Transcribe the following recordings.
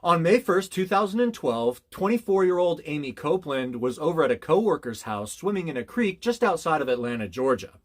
On May 1st, 2012, 24-year-old Amy Copeland was over at a coworker's house swimming in a creek just outside of Atlanta, Georgia.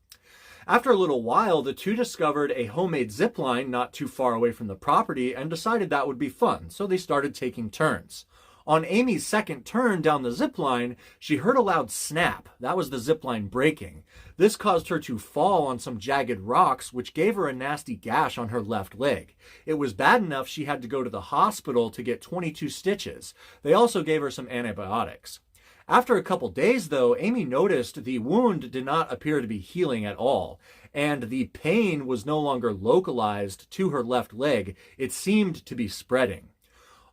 After a little while, the two discovered a homemade zip line not too far away from the property and decided that would be fun, so they started taking turns. On Amy's second turn down the zip line, she heard a loud snap. That was the zip line breaking. This caused her to fall on some jagged rocks, which gave her a nasty gash on her left leg. It was bad enough she had to go to the hospital to get 22 stitches. They also gave her some antibiotics. After a couple days, though, Amy noticed the wound did not appear to be healing at all, and the pain was no longer localized to her left leg. It seemed to be spreading.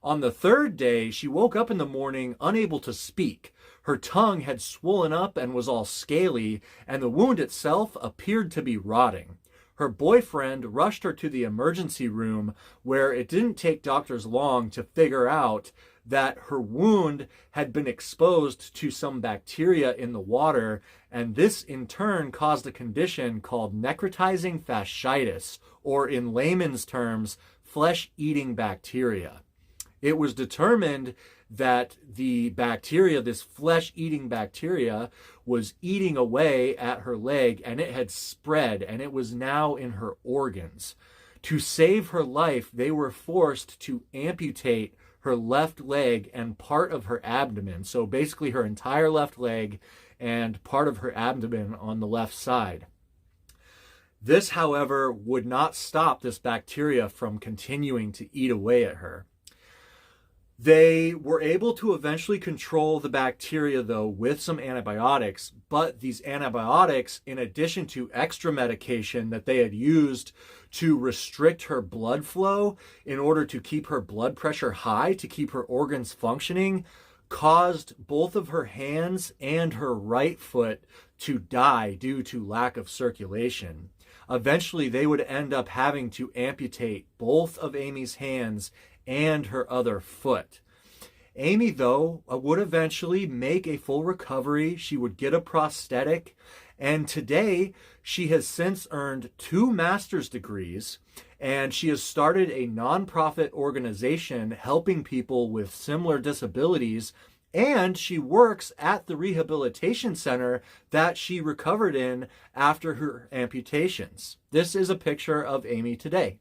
On the third day, she woke up in the morning unable to speak. Her tongue had swollen up and was all scaly, and the wound itself appeared to be rotting. Her boyfriend rushed her to the emergency room, where it didn't take doctors long to figure out that her wound had been exposed to some bacteria in the water, and this in turn caused a condition called necrotizing fasciitis, or in layman's terms, flesh-eating bacteria. It was determined that the bacteria, this flesh-eating bacteria, was eating away at her leg, and it had spread, and it was now in her organs. To save her life, they were forced to amputate her left leg and part of her abdomen. So basically her entire left leg and part of her abdomen on the left side. This, however, would not stop this bacteria from continuing to eat away at her. They were able to eventually control the bacteria, though, with some antibiotics, but these antibiotics, in addition to extra medication that they had used to restrict her blood flow in order to keep her blood pressure high, to keep her organs functioning, caused both of her hands and her right foot to die due to lack of circulation. Eventually, they would end up having to amputate both of Amy's hands and her other foot. Amy, though, would eventually make a full recovery. She would get a prosthetic, and today she has since earned 2 master's degrees, and she has started a nonprofit organization helping people with similar disabilities, and she works at the rehabilitation center that she recovered in after her amputations. This is a picture of Amy today.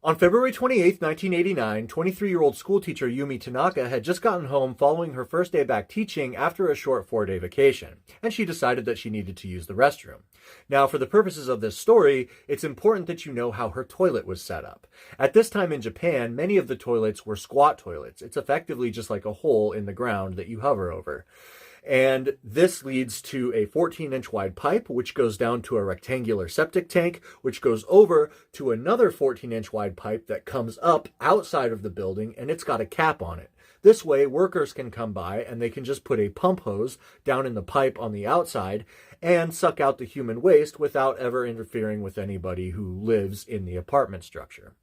On February 28, 1989, 23-year-old schoolteacher Yumi Tanaka had just gotten home following her first day back teaching after a short 4-day vacation, and she decided that she needed to use the restroom. Now, for the purposes of this story, it's important that you know how her toilet was set up. At this time in Japan, many of the toilets were squat toilets. It's effectively just like a hole in the ground that you hover over. And this leads to a 14-inch wide pipe, which goes down to a rectangular septic tank, which goes over to another 14-inch wide pipe that comes up outside of the building, and it's got a cap on it. This way, workers can come by and they can just put a pump hose down in the pipe on the outside and suck out the human waste without ever interfering with anybody who lives in the apartment structure.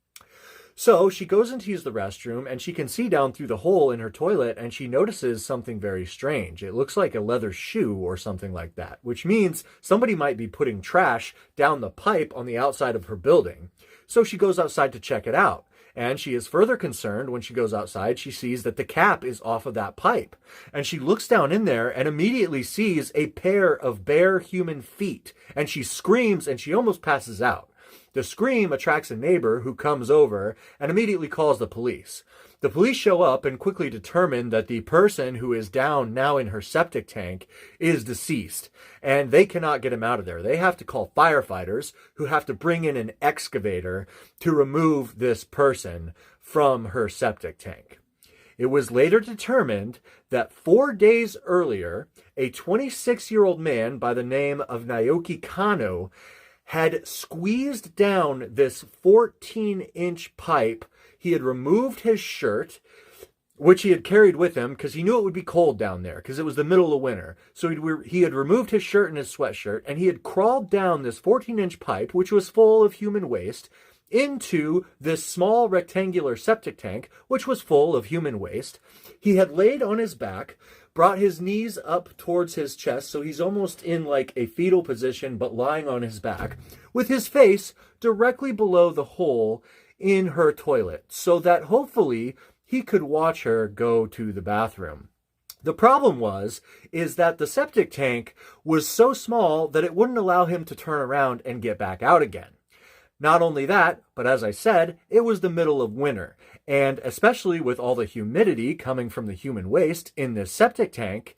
So she goes in to use the restroom, and she can see down through the hole in her toilet, and she notices something very strange. It looks like a leather shoe or something like that, which means somebody might be putting trash down the pipe on the outside of her building. So she goes outside to check it out. And she is further concerned when she goes outside. She sees that the cap is off of that pipe. And she looks down in there and immediately sees a pair of bare human feet. And she screams and she almost passes out. The scream attracts a neighbor who comes over and immediately calls the police. The police show up and quickly determine that the person who is down now in her septic tank is deceased, and they cannot get him out of there. They have to call firefighters, who have to bring in an excavator to remove this person from her septic tank. It was later determined that 4 days earlier, a 26-year-old man by the name of Naoki Kano had squeezed down this 14-inch pipe. He had removed his shirt, which he had carried with him because he knew it would be cold down there because it was the middle of winter. So he had removed his shirt and his sweatshirt, and he had crawled down this 14-inch pipe, which was full of human waste, into this small rectangular septic tank, which was full of human waste. He had laid on his back, brought his knees up towards his chest, so he's almost in like a fetal position, but lying on his back, with his face directly below the hole in her toilet so that hopefully he could watch her go to the bathroom. The problem is that the septic tank was so small that it wouldn't allow him to turn around and get back out again. Not only that, but as I said, it was the middle of winter, and especially with all the humidity coming from the human waste in this septic tank,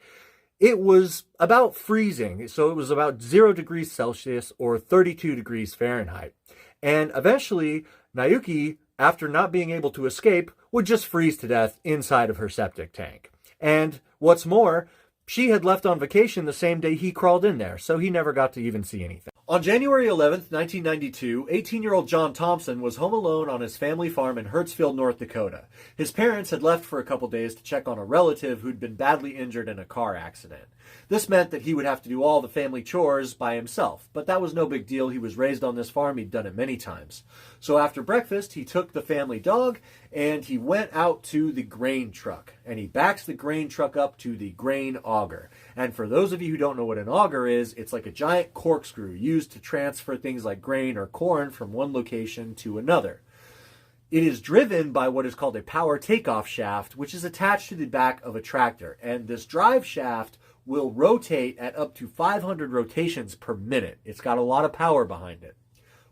it was about freezing. So it was about 0 degrees Celsius or 32 degrees Fahrenheit. And eventually, Naoki, after not being able to escape, would just freeze to death inside of her septic tank. And what's more, she had left on vacation the same day he crawled in there, so he never got to even see anything. On January 11th, 1992, 18-year-old John Thompson was home alone on his family farm in Hertzfield, North Dakota. His parents had left for a couple days to check on a relative who'd been badly injured in a car accident. This meant that he would have to do all the family chores by himself, but that was no big deal. He was raised on this farm. He'd done it many times. So after breakfast, he took the family dog and he went out to the grain truck, and he backs the grain truck up to the grain auger. And for those of you who don't know what an auger is, it's like a giant corkscrew used to transfer things like grain or corn from one location to another. It is driven by what is called a power takeoff shaft, which is attached to the back of a tractor. And this drive shaft will rotate at up to 500 rotations per minute. It's got a lot of power behind it.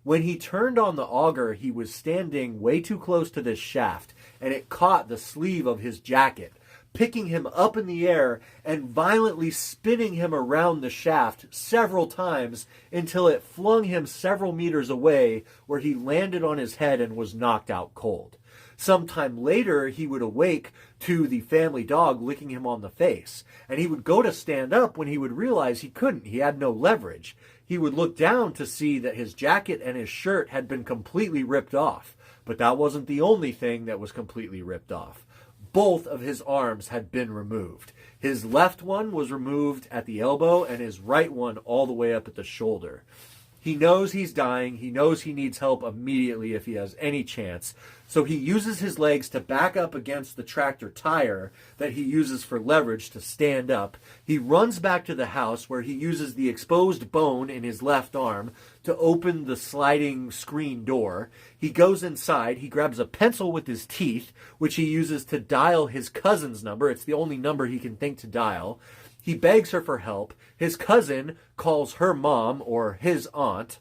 When he turned on the auger, he was standing way too close to this shaft, and it caught the sleeve of his jacket, picking him up in the air and violently spinning him around the shaft several times until it flung him several meters away, where he landed on his head and was knocked out cold. Sometime later, he would awake to the family dog licking him on the face, and he would go to stand up when he would realize he couldn't. He had no leverage. He would look down to see that his jacket and his shirt had been completely ripped off, but that wasn't the only thing that was completely ripped off. Both of his arms had been removed. His left one was removed at the elbow and his right one all the way up at the shoulder. He knows he's dying. He knows he needs help immediately if he has any chance. So he uses his legs to back up against the tractor tire that he uses for leverage to stand up. He runs back to the house where he uses the exposed bone in his left arm to open the sliding screen door. He goes inside. He grabs a pencil with his teeth, which he uses to dial his cousin's number. It's the only number he can think to dial. He begs her for help. His cousin calls her mom, or his aunt,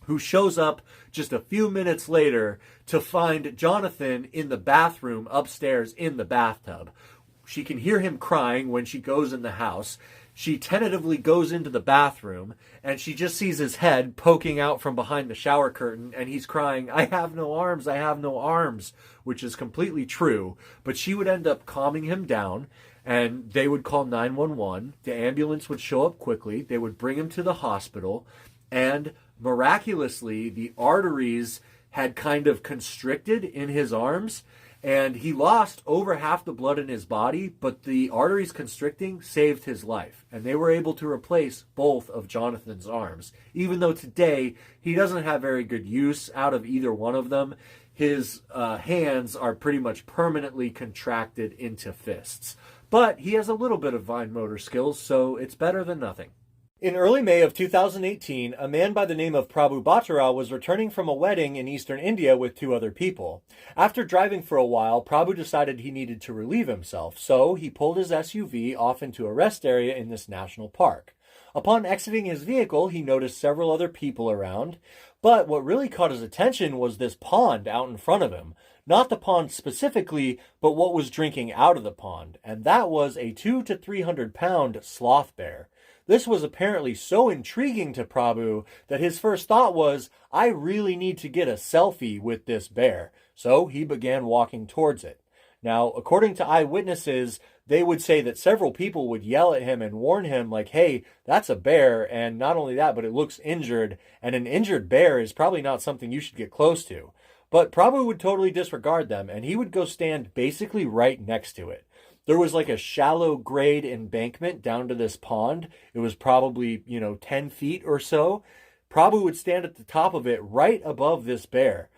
who shows up just a few minutes later to find Jonathan in the bathroom upstairs in the bathtub. She can hear him crying when she goes in the house. She tentatively goes into the bathroom, and she just sees his head poking out from behind the shower curtain, and he's crying, "I have no arms, I have no arms," which is completely true. But she would end up calming him down, and they would call 911. The ambulance would show up quickly. They would bring him to the hospital, and miraculously, the arteries had kind of constricted in his arms, and he lost over half the blood in his body, but the arteries constricting saved his life. And they were able to replace both of Jonathan's arms. Even though today he doesn't have very good use out of either one of them, his hands are pretty much permanently contracted into fists. But he has a little bit of fine motor skills, so it's better than nothing. In early May of 2018, a man by the name of Prabhu Bhattara was returning from a wedding in eastern India with 2 other people. After driving for a while, Prabhu decided he needed to relieve himself, so he pulled his SUV off into a rest area in this national park. Upon exiting his vehicle, he noticed several other people around, but what really caught his attention was this pond out in front of him. Not the pond specifically, but what was drinking out of the pond, and that was a 200 to 300 pound sloth bear. This was apparently so intriguing to Prabhu that his first thought was, I really need to get a selfie with this bear. So he began walking towards it. Now, according to eyewitnesses, they would say that several people would yell at him and warn him like, hey, that's a bear, and not only that, but it looks injured, and an injured bear is probably not something you should get close to. But Prabhu would totally disregard them, and he would go stand basically right next to it. There was like a shallow grade embankment down to this pond. It was probably, 10 feet or so. Prabhu would stand at the top of it right above this bear.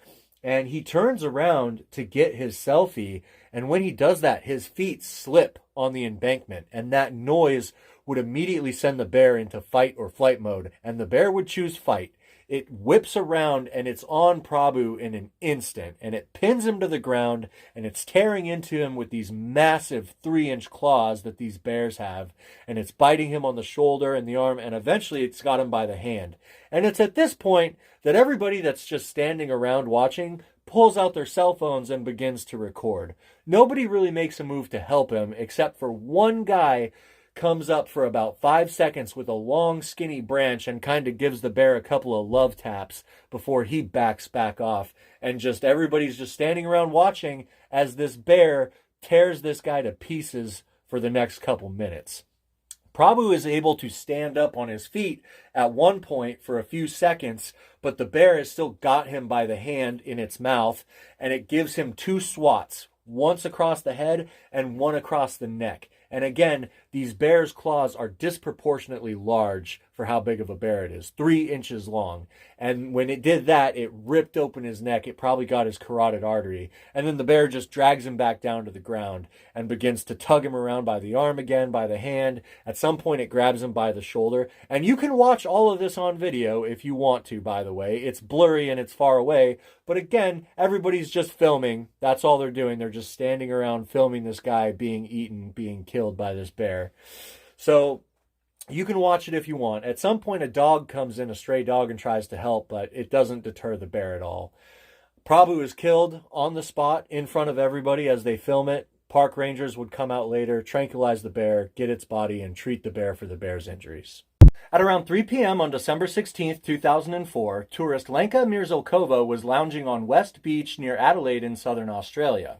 And he turns around to get his selfie. And when he does that, his feet slip on the embankment. And that noise would immediately send the bear into fight or flight mode. And the bear would choose fight. it whips around and it's on Prabhu in an instant, and it pins him to the ground, and it's tearing into him with these massive 3-inch claws that these bears have, and it's biting him on the shoulder and the arm, and eventually it's got him by the hand. And it's at this point that everybody that's just standing around watching pulls out their cell phones and begins to record. Nobody really makes a move to help him, except for one guy comes up for about 5 seconds with a long skinny branch and kind of gives the bear a couple of love taps before he backs back off, and just everybody's just standing around watching as this bear tears this guy to pieces for the next couple minutes. Prabhu is able to stand up on his feet at one point for a few seconds, but the bear has still got him by the hand in its mouth, and it gives him 2 swats, once across the head and one across the neck. And again, these bears' claws are disproportionately large for how big of a bear it is, 3 inches long. And when it did that, it ripped open his neck. It probably got his carotid artery. And then the bear just drags him back down to the ground and begins to tug him around by the arm again, by the hand. At some point, it grabs him by the shoulder. And you can watch all of this on video if you want to, by the way. It's blurry and it's far away. But again, everybody's just filming. That's all they're doing. They're just standing around filming this guy being eaten, being killed by this bear. So you can watch it if you want. At some point, a dog comes in, a stray dog, and tries to help, but it doesn't deter the bear at all. Prabhu is killed on the spot in front of everybody as they film it. Park rangers would come out later, tranquilize the bear, get its body, and treat the bear for the bear's injuries. At around 3 p.m. on December 16, 2004, tourist Lenka Mirzalkova was lounging on West Beach near Adelaide in southern Australia.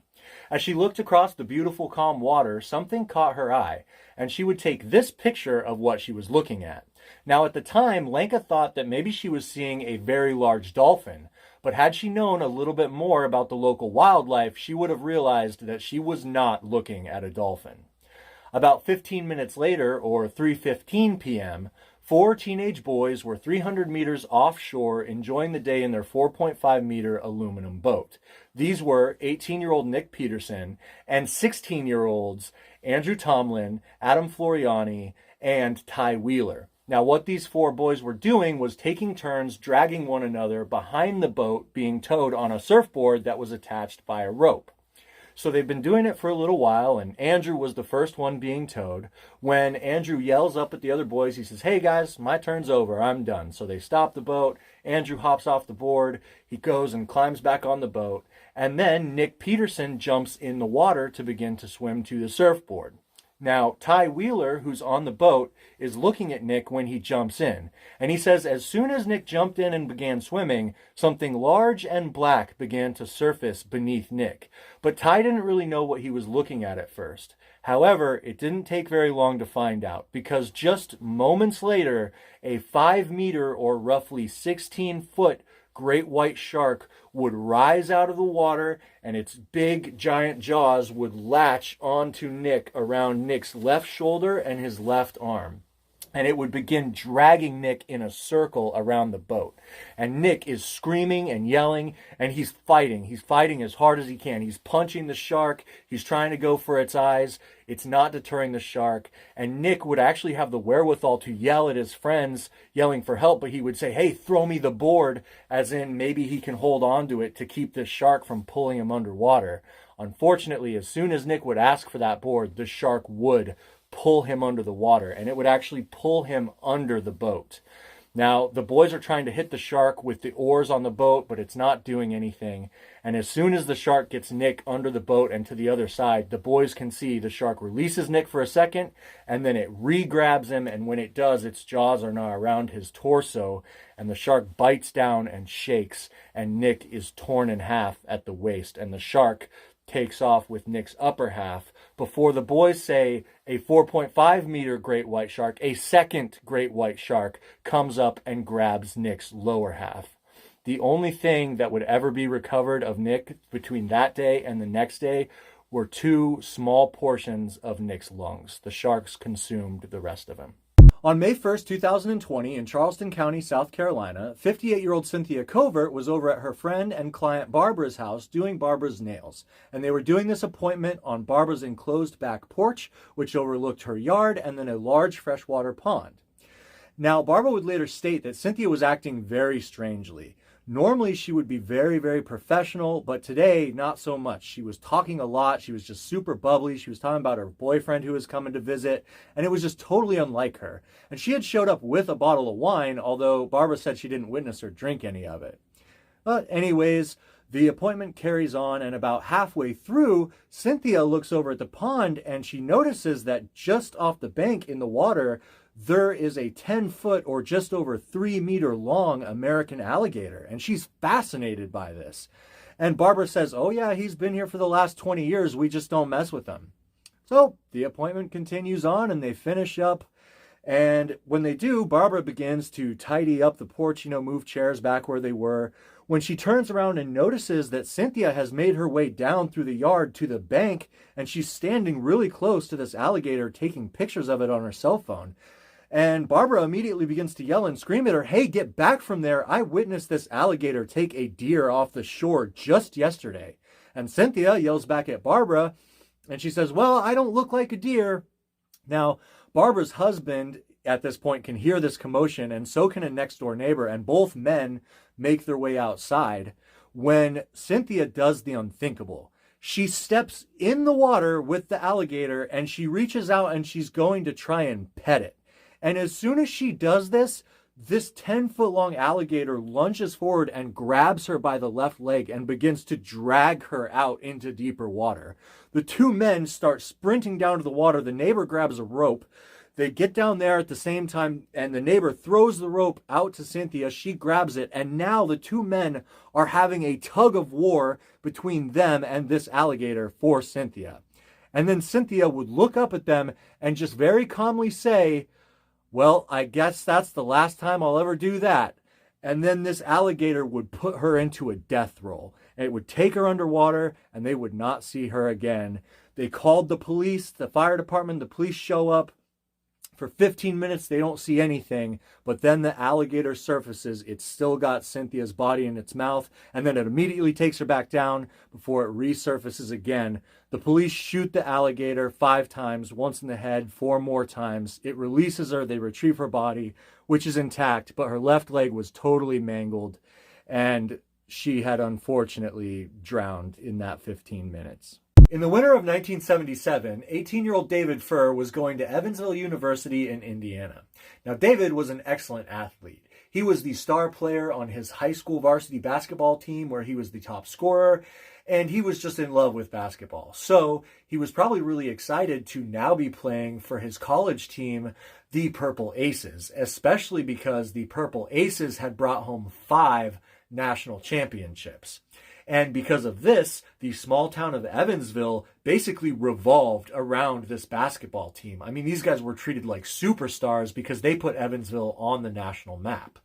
As she looked across the beautiful calm water, something caught her eye, and she would take this picture of what she was looking at. Now, at the time, Lenka thought that maybe she was seeing a very large dolphin, but had she known a little bit more about the local wildlife, she would have realized that she was not looking at a dolphin. About 15 minutes later, or 3:15 p.m., 4 teenage boys were 300 meters offshore enjoying the day in their 4.5-meter aluminum boat. These were 18-year-old Nick Peterson and 16-year-olds Andrew Tomlin, Adam Floriani, and Ty Wheeler. Now, what these 4 boys were doing was taking turns dragging one another behind the boat being towed on a surfboard that was attached by a rope. So they've been doing it for a little while, and Andrew was the first one being towed. When Andrew yells up at the other boys, he says, "Hey guys, my turn's over, I'm done." So they stop the boat, Andrew hops off the board, he goes and climbs back on the boat, and then Nick Peterson jumps in the water to begin to swim to the surfboard. Now, Ty Wheeler, who's on the boat, is looking at Nick when he jumps in. And he says as soon as Nick jumped in and began swimming, something large and black began to surface beneath Nick. But Ty didn't really know what he was looking at first. However, it didn't take very long to find out, because just moments later, a 5-meter or roughly 16-foot great white shark would rise out of the water, and its big giant jaws would latch onto Nick around Nick's left shoulder and his left arm. And it would begin dragging Nick in a circle around the boat. And Nick is screaming and yelling, and he's fighting. He's fighting as hard as he can. He's punching the shark. He's trying to go for its eyes. It's not deterring the shark. And Nick would actually have the wherewithal to yell at his friends, yelling for help, but he would say, "Hey, throw me the board," as in maybe he can hold on to it to keep this shark from pulling him underwater. Unfortunately, as soon as Nick would ask for that board, the shark would pull him under the water, and it would actually pull him under the boat. Now, the boys are trying to hit the shark with the oars on the boat, but it's not doing anything. And as soon as the shark gets Nick under the boat and to the other side, the boys can see the shark releases Nick for a second, and then it re-grabs him, and when it does, its jaws are now around his torso, and the shark bites down and shakes, and Nick is torn in half at the waist, and the shark takes off with Nick's upper half before the boys say a 4.5-meter great white shark, a second great white shark, comes up and grabs Nick's lower half. The only thing that would ever be recovered of Nick between that day and the next day were 2 small portions of Nick's lungs. The sharks consumed the rest of him. On May 1st, 2020, in Charleston County, South Carolina, 58-year-old Cynthia Covert was over at her friend and client Barbara's house doing Barbara's nails. And they were doing this appointment on Barbara's enclosed back porch, which overlooked her yard and then a large freshwater pond. Now, Barbara would later state that Cynthia was acting very strangely. Normally, she would be very, very professional, but today, not so much. She was talking a lot. She was just super bubbly. She was talking about her boyfriend who was coming to visit, and it was just totally unlike her. And she had showed up with a bottle of wine, although Barbara said she didn't witness her drink any of it. But anyways, the appointment carries on, and about halfway through, Cynthia looks over at the pond, and she notices that just off the bank in the water, there is a 10-foot or just over 3-meter long American alligator, and she's fascinated by this. And Barbara says, oh yeah, he's been here for the last 20 years, we just don't mess with him. So the appointment continues on, and they finish up, and when they do, Barbara begins to tidy up the porch, move chairs back where they were, when she turns around and notices that Cynthia has made her way down through the yard to the bank, and she's standing really close to this alligator taking pictures of it on her cell phone. And Barbara immediately begins to yell and scream at her, hey, get back from there. I witnessed this alligator take a deer off the shore just yesterday. And Cynthia yells back at Barbara, and she says, well, I don't look like a deer. Now, Barbara's husband at this point can hear this commotion, and so can a next door neighbor, and both men make their way outside when Cynthia does the unthinkable. She steps in the water with the alligator, and she reaches out and she's going to try and pet it. And as soon as she does this, this 10-foot long alligator lunges forward and grabs her by the left leg and begins to drag her out into deeper water. The two men start sprinting down to the water. The neighbor grabs a rope. They get down there at the same time, and the neighbor throws the rope out to Cynthia. She grabs it, and now the two men are having a tug of war between them and this alligator for Cynthia. And then Cynthia would look up at them and just very calmly say, well, I guess that's the last time I'll ever do that. And then this alligator would put her into a death roll. And it would take her underwater, and they would not see her again. They called the police, the fire department, the police show up. For 15 minutes, they don't see anything, but then the alligator surfaces. It's still got Cynthia's body in its mouth, and then it immediately takes her back down before it resurfaces again. The police shoot the alligator 5 times, once in the head, 4 more times. It releases her. They retrieve her body, which is intact, but her left leg was totally mangled, and she had unfortunately drowned in that 15 minutes. In the winter of 1977, 18-year-old David Furr was going to Evansville University in Indiana. Now, David was an excellent athlete. He was the star player on his high school varsity basketball team where he was the top scorer, and he was just in love with basketball. So he was probably really excited to now be playing for his college team, the Purple Aces, especially because the Purple Aces had brought home 5 national championships. And because of this, the small town of Evansville basically revolved around this basketball team. I mean, these guys were treated like superstars because they put Evansville on the national map.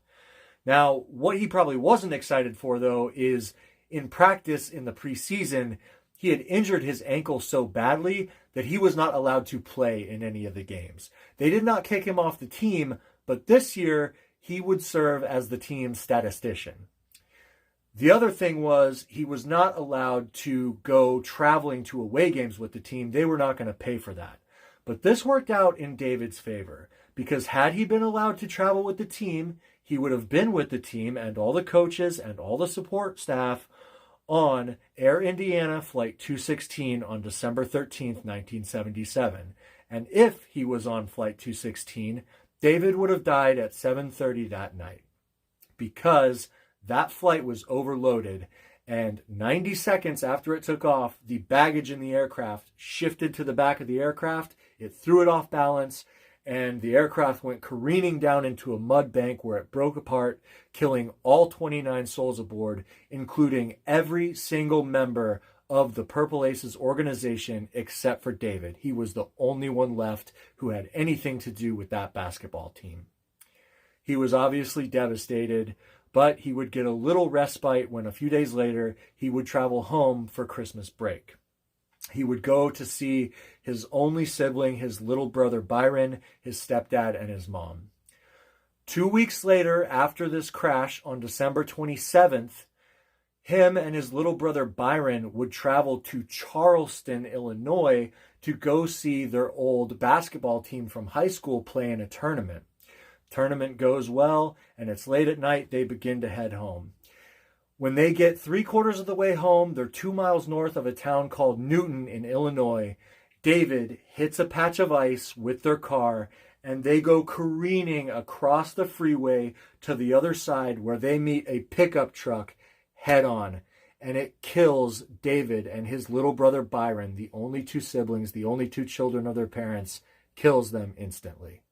Now, what he probably wasn't excited for, though, is in practice in the preseason, he had injured his ankle so badly that he was not allowed to play in any of the games. They did not kick him off the team, but this year he would serve as the team's statistician. The other thing was he was not allowed to go traveling to away games with the team. They were not going to pay for that. But this worked out in David's favor because had he been allowed to travel with the team, he would have been with the team and all the coaches and all the support staff on Air Indiana Flight 216 on December 13th, 1977. And if he was on Flight 216, David would have died at 7:30 that night because that flight was overloaded, and 90 seconds after it took off, the baggage in the aircraft shifted to the back of the aircraft. It threw it off balance, and the aircraft went careening down into a mud bank where it broke apart, killing all 29 souls aboard, including every single member of the Purple Aces organization except for David. He was the only one left who had anything to do with that basketball team. He was obviously devastated, but he would get a little respite when a few days later he would travel home for Christmas break. He would go to see his only sibling, his little brother Byron, his stepdad, and his mom. 2 weeks later, after this crash on December 27th, him and his little brother Byron would travel to Charleston, Illinois, to go see their old basketball team from high school play in a tournament. Tournament goes well, and it's late at night. They begin to head home. When they get 3/4 of the way home, they're 2 miles north of a town called Newton in Illinois. David hits a patch of ice with their car, and they go careening across the freeway to the other side where they meet a pickup truck head on. And it kills David and his little brother Byron, the only two siblings, the only two children of their parents, kills them instantly.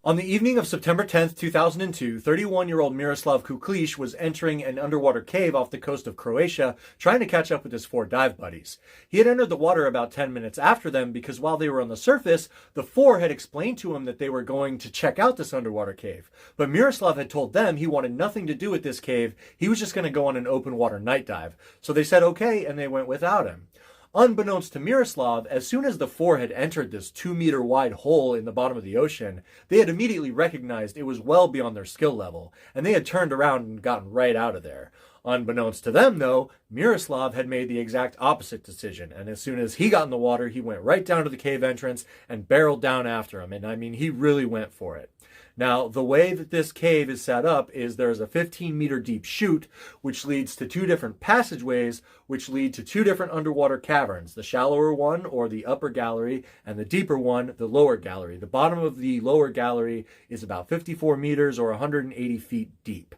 On the evening of September 10th, 2002, 31-year-old Miroslav Kuklish was entering an underwater cave off the coast of Croatia, trying to catch up with his 4 dive buddies. He had entered the water about 10 minutes after them because while they were on the surface, the 4 had explained to him that they were going to check out this underwater cave. But Miroslav had told them he wanted nothing to do with this cave. He was just going to go on an open water night dive. So they said okay, and they went without him. Unbeknownst to Miroslav, as soon as the 4 had entered this 2-meter wide hole in the bottom of the ocean, they had immediately recognized it was well beyond their skill level, and they had turned around and gotten right out of there. Unbeknownst to them, though, Miroslav had made the exact opposite decision, and as soon as he got in the water, he went right down to the cave entrance and barreled down after him, and I mean, he really went for it. Now, the way that this cave is set up is there's a 15-meter deep chute, which leads to 2 different passageways, which lead to 2 different underwater caverns, the shallower one, or the upper gallery, and the deeper one, the lower gallery. The bottom of the lower gallery is about 54 meters or 180 feet deep.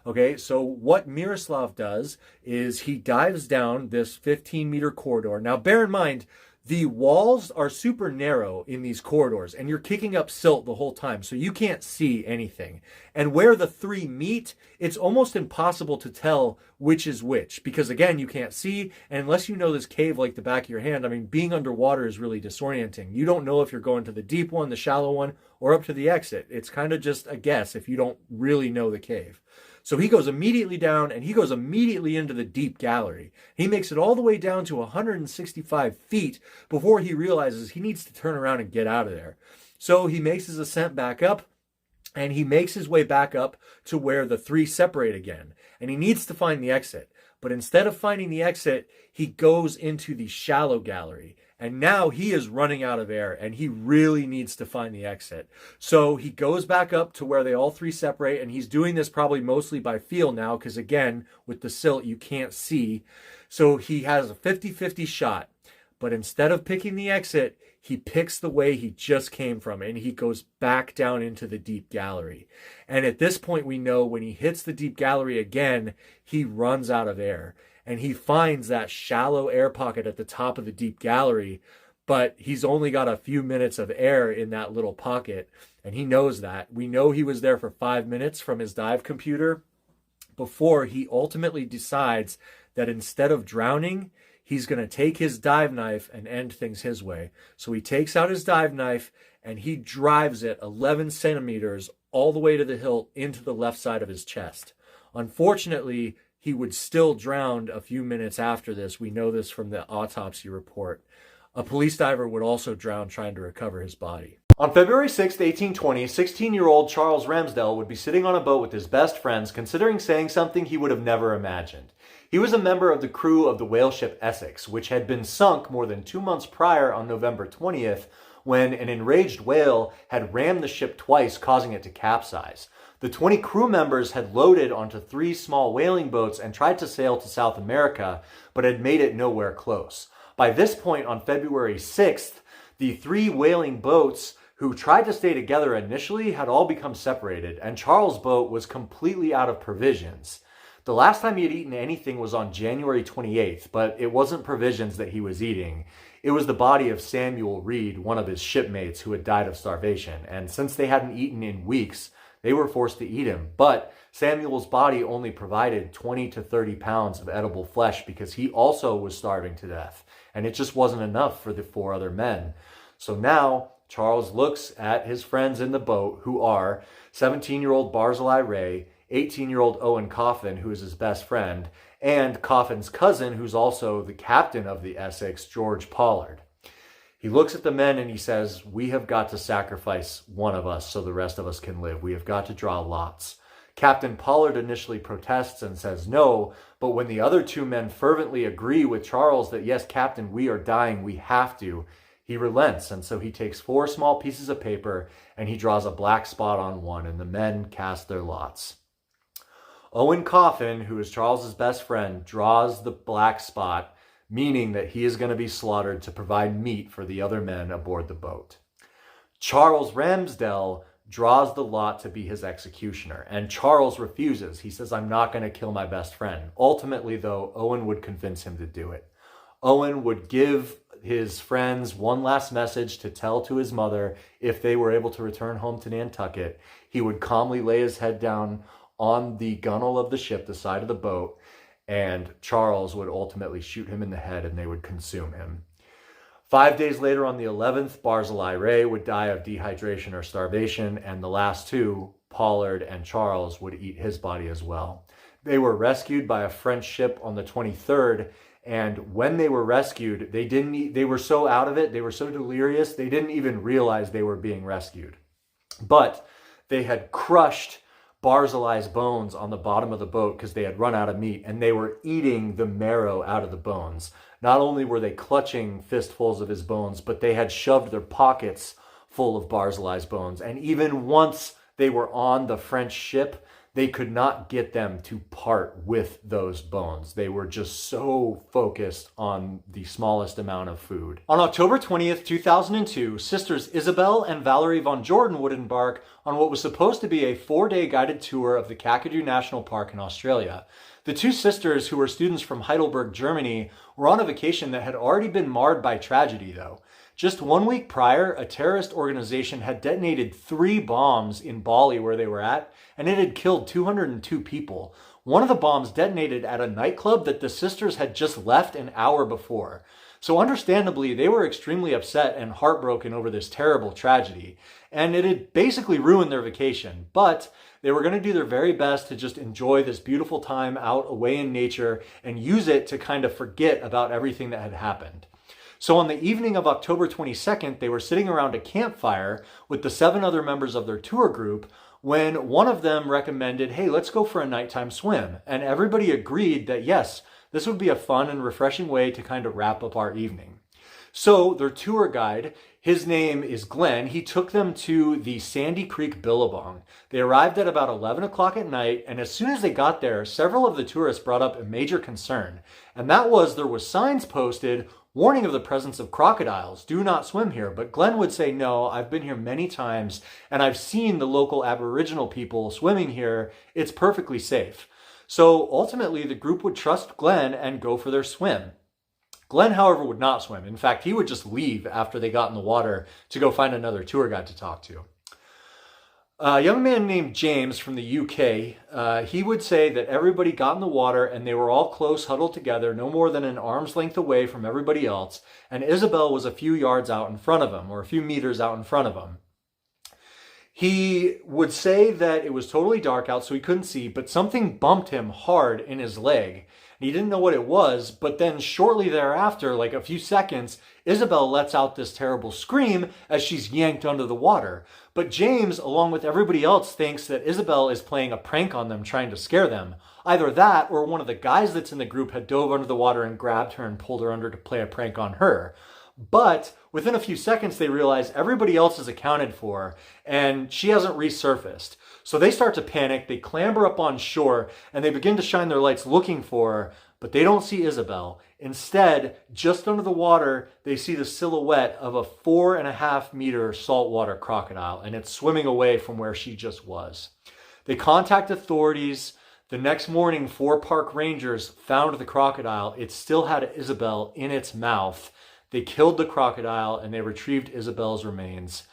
Okay, so what Miroslav does is he dives down this 15-meter corridor. Now, bear in mind, the walls are super narrow in these corridors, and you're kicking up silt the whole time, so you can't see anything. And where the 3 meet, it's almost impossible to tell which is which, because again, you can't see, and unless you know this cave like the back of your hand, I mean, being underwater is really disorienting. You don't know if you're going to the deep one, the shallow one, or up to the exit. It's kind of just a guess if you don't really know the cave. So he goes immediately down, and he goes immediately into the deep gallery. He makes it all the way down to 165 feet before he realizes he needs to turn around and get out of there. So he makes his ascent back up, and he makes his way back up to where the 3 separate again. And he needs to find the exit. But instead of finding the exit, he goes into the shallow gallery. And now he is running out of air, and he really needs to find the exit. So he goes back up to where they all 3 separate, and he's doing this probably mostly by feel now, because again, with the silt, you can't see. So he has a 50-50 shot. But instead of picking the exit, he picks the way he just came from, and he goes back down into the deep gallery. And at this point, we know when he hits the deep gallery again, he runs out of air. And he finds that shallow air pocket at the top of the deep gallery, but he's only got a few minutes of air in that little pocket, and he knows that. We know he was there for 5 minutes from his dive computer before he ultimately decides that instead of drowning, he's going to take his dive knife and end things his way. So he takes out his dive knife, and he drives it 11 centimeters all the way to the hilt into the left side of his chest. Unfortunately, he would still drown a few minutes after this. We know this from the autopsy report. A police diver would also drown trying to recover his body. On February 6, 1820, 16-year-old Charles Ramsdell would be sitting on a boat with his best friends, considering saying something he would have never imagined. He was a member of the crew of the whale ship Essex, which had been sunk more than 2 months prior on November 20th, when an enraged whale had rammed the ship twice, causing it to capsize. The 20 crew members had loaded onto 3 small whaling boats and tried to sail to South America, but had made it nowhere close. By this point, on February 6th, the 3 whaling boats who tried to stay together initially had all become separated, and Charles' boat was completely out of provisions. The last time he had eaten anything was on January 28th, but it wasn't provisions that he was eating. It was the body of Samuel Reed, one of his shipmates who had died of starvation, and since they hadn't eaten in weeks, they were forced to eat him. But Samuel's body only provided 20 to 30 pounds of edible flesh because he also was starving to death, and it just wasn't enough for the 4 other men. So now Charles looks at his friends in the boat, who are 17-year-old Barzillai Ray, 18-year-old Owen Coffin, who is his best friend, and Coffin's cousin, who's also the captain of the Essex, George Pollard. He looks at the men and he says, "We have got to sacrifice one of us so the rest of us can live. We have got to draw lots." Captain Pollard initially protests and says no, but when the other 2 men fervently agree with Charles that, "Yes, Captain, we are dying, we have to," He relents, and so he takes 4 small pieces of paper and he draws a black spot on one, and the men cast their lots. Owen Coffin, who is Charles's best friend, draws the black spot, meaning that he is going to be slaughtered to provide meat for the other men aboard the boat. Charles Ramsdell draws the lot to be his executioner, and Charles refuses. He says, "I'm not going to kill my best friend." Ultimately, though, Owen would convince him to do it. Owen would give his friends one last message to tell to his mother if they were able to return home to Nantucket. He would calmly lay his head down on the gunwale of the ship, the side of the boat, and Charles would ultimately shoot him in the head and they would consume him. 5 days later, on the 11th, Barzillai Ray would die of dehydration or starvation, and the last 2, Pollard and Charles, would eat his body as well. They were rescued by a French ship on the 23rd, and when they were rescued, they were so out of it, they were so delirious, they didn't even realize they were being rescued. But they had crushed Barzillai's bones on the bottom of the boat because they had run out of meat, and they were eating the marrow out of the bones. Not only were they clutching fistfuls of his bones, but they had shoved their pockets full of Barzillai's bones. And even once they were on the French ship, they could not get them to part with those bones. They were just so focused on the smallest amount of food. On October 20th, 2002, sisters Isabel and Valerie von Jordan would embark on what was supposed to be a 4-day guided tour of the Kakadu National Park in Australia. The 2 sisters, who were students from Heidelberg, Germany, were on a vacation that had already been marred by tragedy, though. Just 1 week prior, a terrorist organization had detonated 3 bombs in Bali where they were at, and it had killed 202 people. One of the bombs detonated at a nightclub that the sisters had just left an hour before. So understandably, they were extremely upset and heartbroken over this terrible tragedy, and it had basically ruined their vacation. But they were going to do their very best to just enjoy this beautiful time out away in nature and use it to kind of forget about everything that had happened. So on the evening of October 22nd, they were sitting around a campfire with the 7 other members of their tour group when one of them recommended, "Hey, let's go for a nighttime swim." And everybody agreed that yes, this would be a fun and refreshing way to kind of wrap up our evening. So their tour guide, his name is Glenn, he took them to the Sandy Creek Billabong. They arrived at about 11 o'clock at night, and as soon as they got there, several of the tourists brought up a major concern, and that was there was signs posted warning of the presence of crocodiles. Do not swim here. But Glenn would say, "No, I've been here many times, and I've seen the local Aboriginal people swimming here. It's perfectly safe." So ultimately, the group would trust Glenn and go for their swim. Glenn, however, would not swim. In fact, he would just leave after they got in the water to go find another tour guide to talk to. A young man named James from the UK, he would say that everybody got in the water and they were all close, huddled together, no more than an arm's length away from everybody else, and Isabel was a few yards out in front of him, or a few meters out in front of him. He would say that it was totally dark out, so he couldn't see, but something bumped him hard in his leg. He didn't know what it was, but then shortly thereafter, like a few seconds, Isabel lets out this terrible scream as she's yanked under the water. But James, along with everybody else, thinks that Isabel is playing a prank on them, trying to scare them. Either that, or one of the guys that's in the group had dove under the water and grabbed her and pulled her under to play a prank on her. But within a few seconds, they realize everybody else is accounted for, and she hasn't resurfaced. So they start to panic, they clamber up on shore, and they begin to shine their lights looking for her, but they don't see Isabel. Instead, just under the water, they see the silhouette of a 4.5-meter saltwater crocodile, and it's swimming away from where she just was. They contact authorities. The next morning, 4 park rangers found the crocodile. It still had Isabel in its mouth. They killed the crocodile, and they retrieved Isabel's remains.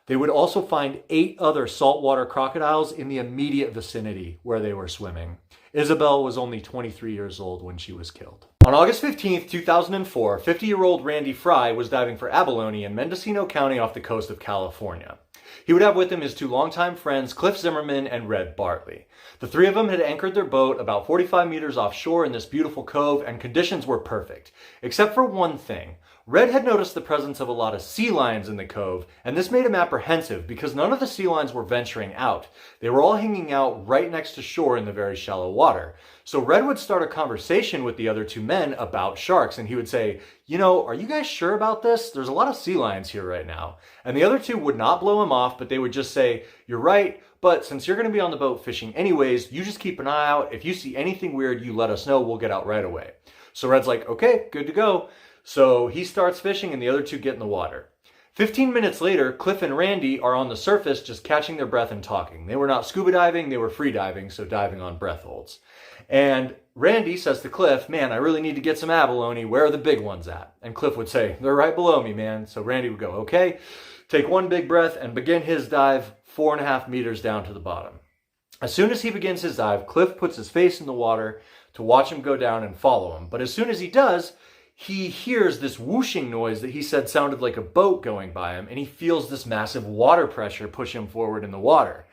They would also find 8 other saltwater crocodiles in the immediate vicinity where they were swimming. Isabel was only 23 years old when she was killed. On August 15, 2004, 50-year-old Randy Fry was diving for abalone in Mendocino County off the coast of California. He would have with him his 2 longtime friends, Cliff Zimmerman and Red Bartley. The 3 of them had anchored their boat about 45 meters offshore in this beautiful cove, and conditions were perfect, except for one thing. Red had noticed the presence of a lot of sea lions in the cove, and this made him apprehensive because none of the sea lions were venturing out. They were all hanging out right next to shore in the very shallow water. So Red would start a conversation with the other two men about sharks, and he would say, are you guys sure about this? There's a lot of sea lions here right now. And the other two would not blow him off, but they would just say, you're right, but since you're going to be on the boat fishing anyways, you just keep an eye out. If you see anything weird, you let us know. We'll get out right away. So Red's like, okay, good to go. So he starts fishing and the other two get in the water. 15 minutes later, Cliff and Randy are on the surface just catching their breath and talking. They were not scuba diving, they were free diving, so diving on breath holds. And Randy says to Cliff, man, I really need to get some abalone. Where are the big ones at? And Cliff would say, they're right below me, man. So Randy would go, okay, take one big breath and begin his dive 4.5 meters down to the bottom. As soon as he begins his dive, Cliff puts his face in the water to watch him go down and follow him. But as soon as he does, he hears this whooshing noise that he said sounded like a boat going by him, and he feels this massive water pressure push him forward in the water.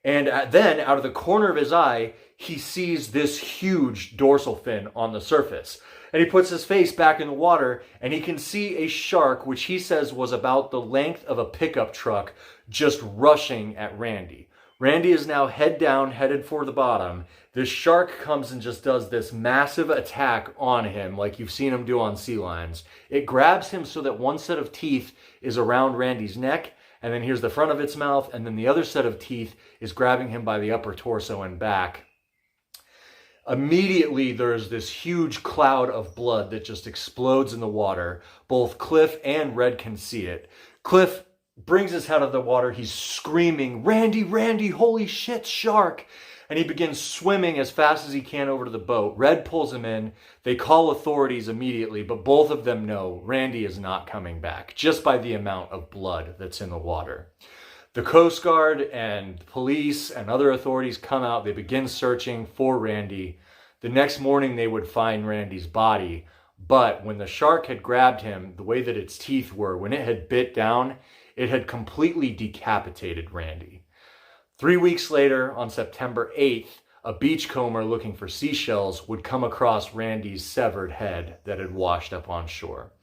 And then, out of the corner of his eye, he sees this huge dorsal fin on the surface. And he puts his face back in the water, and he can see a shark, which he says was about the length of a pickup truck, just rushing at Randy. Randy is now head down, headed for the bottom. This shark comes and just does this massive attack on him, like you've seen him do on sea lions. It grabs him so that one set of teeth is around Randy's neck, and then here's the front of its mouth, and then the other set of teeth is grabbing him by the upper torso and back. Immediately, there's this huge cloud of blood that just explodes in the water. Both Cliff and Red can see it. Cliff brings his head out of the water. He's screaming, Randy, Randy, holy shit, shark. And he begins swimming as fast as he can over to the boat. Red pulls him in. They call authorities immediately, but both of them know Randy is not coming back, just by the amount of blood that's in the water. The Coast Guard and police and other authorities come out. They begin searching for Randy. The next morning, they would find Randy's body. But when the shark had grabbed him, the way that its teeth were, when it had bit down, it had completely decapitated Randy. 3 weeks later, on September 8th, a beachcomber looking for seashells would come across Randy's severed head that had washed up on shore.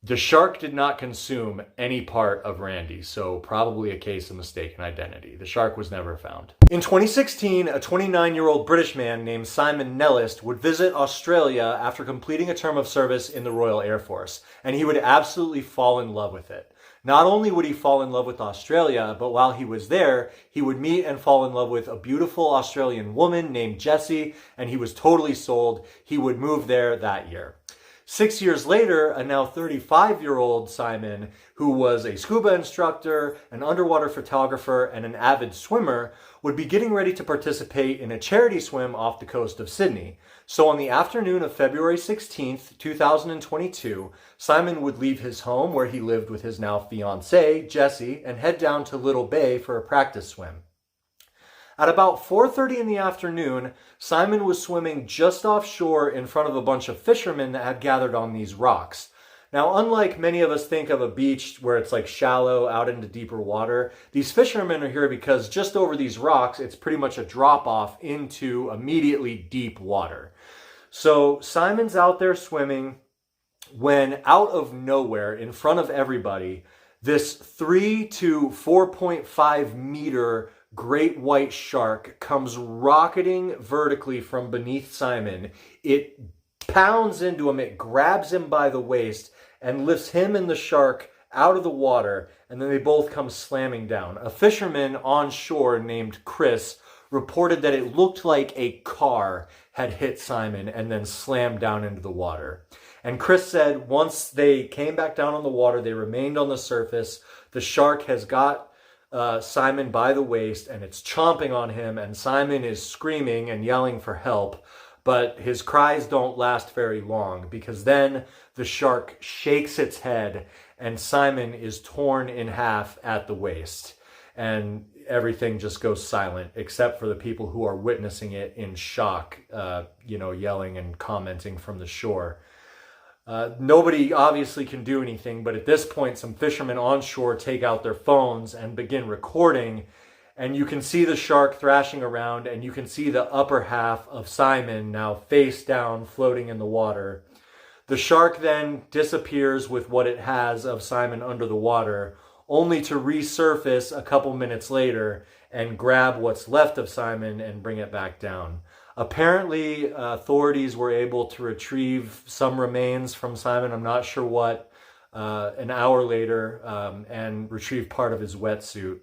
The shark did not consume any part of Randy, so probably a case of mistaken identity. The shark was never found. In 2016, a 29-year-old British man named Simon Nellist would visit Australia after completing a term of service in the Royal Air Force, and he would absolutely fall in love with it. Not only would he fall in love with Australia, but while he was there, he would meet and fall in love with a beautiful Australian woman named Jessie, and he was totally sold. He would move there that year. 6 years later, a now 35-year-old Simon, who was a scuba instructor, an underwater photographer, and an avid swimmer, would be getting ready to participate in a charity swim off the coast of Sydney. So on the afternoon of February 16th, 2022, Simon would leave his home where he lived with his now fiancée, Jessie, and head down to Little Bay for a practice swim. At about 4:30 in the afternoon, Simon was swimming just offshore in front of a bunch of fishermen that had gathered on these rocks. Now, unlike many of us think of a beach where it's like shallow out into deeper water, these fishermen are here because just over these rocks, it's pretty much a drop off into immediately deep water. So Simon's out there swimming when out of nowhere, in front of everybody, this 3 to 4.5 meter great white shark comes rocketing vertically from beneath Simon. It pounds into him, it grabs him by the waist and lifts him and the shark out of the water, and then they both come slamming down. A fisherman on shore named Chris reported that it looked like a car had hit Simon and then slammed down into the water. And Chris said once they came back down on the water, they remained on the surface. The shark has got Simon by the waist and it's chomping on him, and Simon is screaming and yelling for help, but his cries don't last very long because then the shark shakes its head and Simon is torn in half at the waist, and everything just goes silent except for the people who are witnessing it in shock, yelling and commenting from the shore. Nobody obviously can do anything, but at this point, some fishermen on shore take out their phones and begin recording, and you can see the shark thrashing around, and you can see the upper half of Simon now face down, floating in the water. The shark then disappears with what it has of Simon under the water, only to resurface a couple minutes later and grab what's left of Simon and bring it back down. Apparently, authorities were able to retrieve some remains from Simon, I'm not sure what, an hour later, and retrieve part of his wetsuit.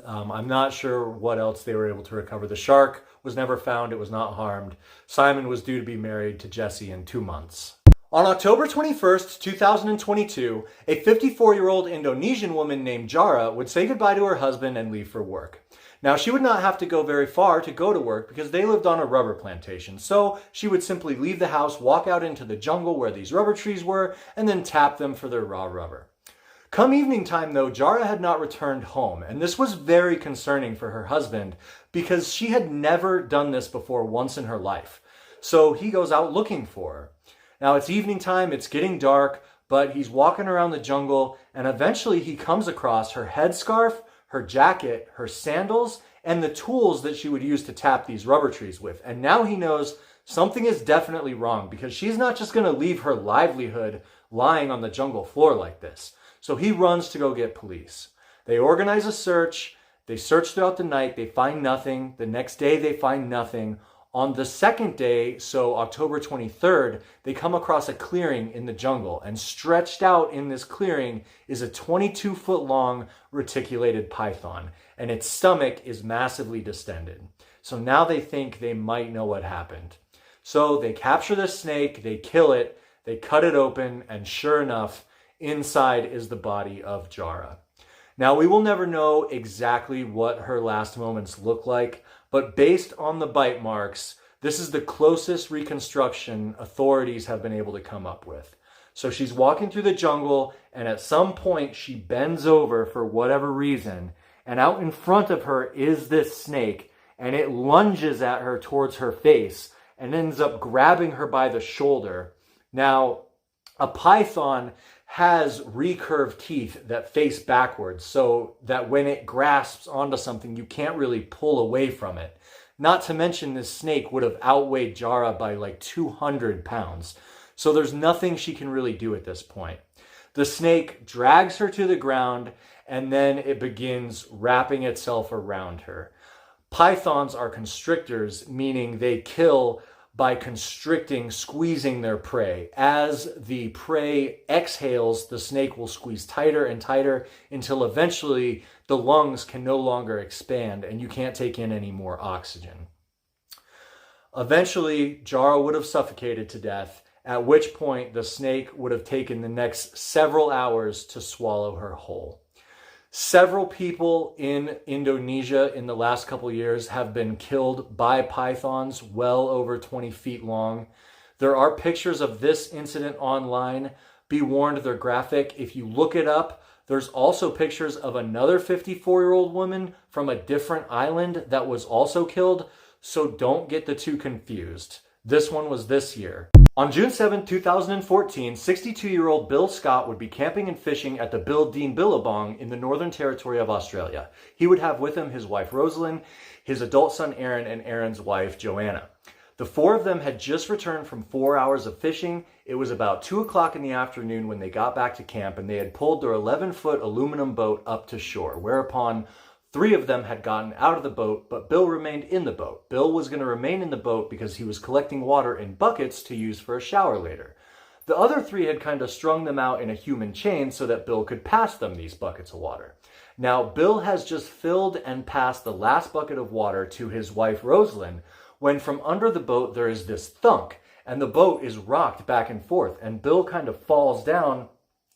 I'm not sure what else they were able to recover. The shark was never found. It was not harmed. Simon was due to be married to Jessie in 2 months. On October 21st, 2022, a 54-year-old Indonesian woman named Jara would say goodbye to her husband and leave for work. Now, she would not have to go very far to go to work because they lived on a rubber plantation. So she would simply leave the house, walk out into the jungle where these rubber trees were, and then tap them for their raw rubber. Come evening time, though, Jara had not returned home, and this was very concerning for her husband because she had never done this before once in her life. So he goes out looking for her. Now, it's evening time, it's getting dark, but he's walking around the jungle, and eventually he comes across her headscarf, her jacket, her sandals, and the tools that she would use to tap these rubber trees with. And now he knows something is definitely wrong because she's not just going to leave her livelihood lying on the jungle floor like this. So he runs to go get police. They organize a search. They search throughout the night. They find nothing. The next day, they find nothing. On the second day, so October 23rd, they come across a clearing in the jungle, and stretched out in this clearing is a 22-foot long reticulated python, and its stomach is massively distended. So now they think they might know what happened. So they capture this snake, they kill it, they cut it open, and sure enough, inside is the body of Jara. Now, we will never know exactly what her last moments look like, but based on the bite marks, this is the closest reconstruction authorities have been able to come up with. So she's walking through the jungle, and at some point she bends over for whatever reason, and out in front of her is this snake, and it lunges at her towards her face and ends up grabbing her by the shoulder. Now, a python has recurved teeth that face backwards so that when it grasps onto something, you can't really pull away from it. Not to mention this snake would have outweighed Jara by like 200 pounds. So there's nothing she can really do at this point. The snake drags her to the ground and then it begins wrapping itself around her. Pythons are constrictors, meaning they kill by constricting, squeezing their prey. As the prey exhales, the snake will squeeze tighter and tighter until eventually the lungs can no longer expand and you can't take in any more oxygen. Eventually, Jara would have suffocated to death, at which point the snake would have taken the next several hours to swallow her whole. Several people in Indonesia in the last couple years have been killed by pythons well over 20 feet long. There are pictures of this incident online. Be warned, they're graphic. If you look it up, there's also pictures of another 54-year-old woman from a different island that was also killed, so don't get the two confused. This one was this year. On June 7, 2014, 62-year-old Bill Scott would be camping and fishing at the Bildean Billabong in the Northern Territory of Australia. He would have with him his wife Rosalind, his adult son Aaron, and Aaron's wife Joanna. The four of them had just returned from 4 hours of fishing. It was about 2 o'clock in the afternoon when they got back to camp, and they had pulled their 11-foot aluminum boat up to shore, whereupon 3 of them had gotten out of the boat, but Bill remained in the boat. Bill was going to remain in the boat because he was collecting water in buckets to use for a shower later. The other 3 had kind of strung them out in a human chain so that Bill could pass them these buckets of water. Now, Bill has just filled and passed the last bucket of water to his wife Rosalind when from under the boat there is this thunk, and the boat is rocked back and forth, and Bill kind of falls down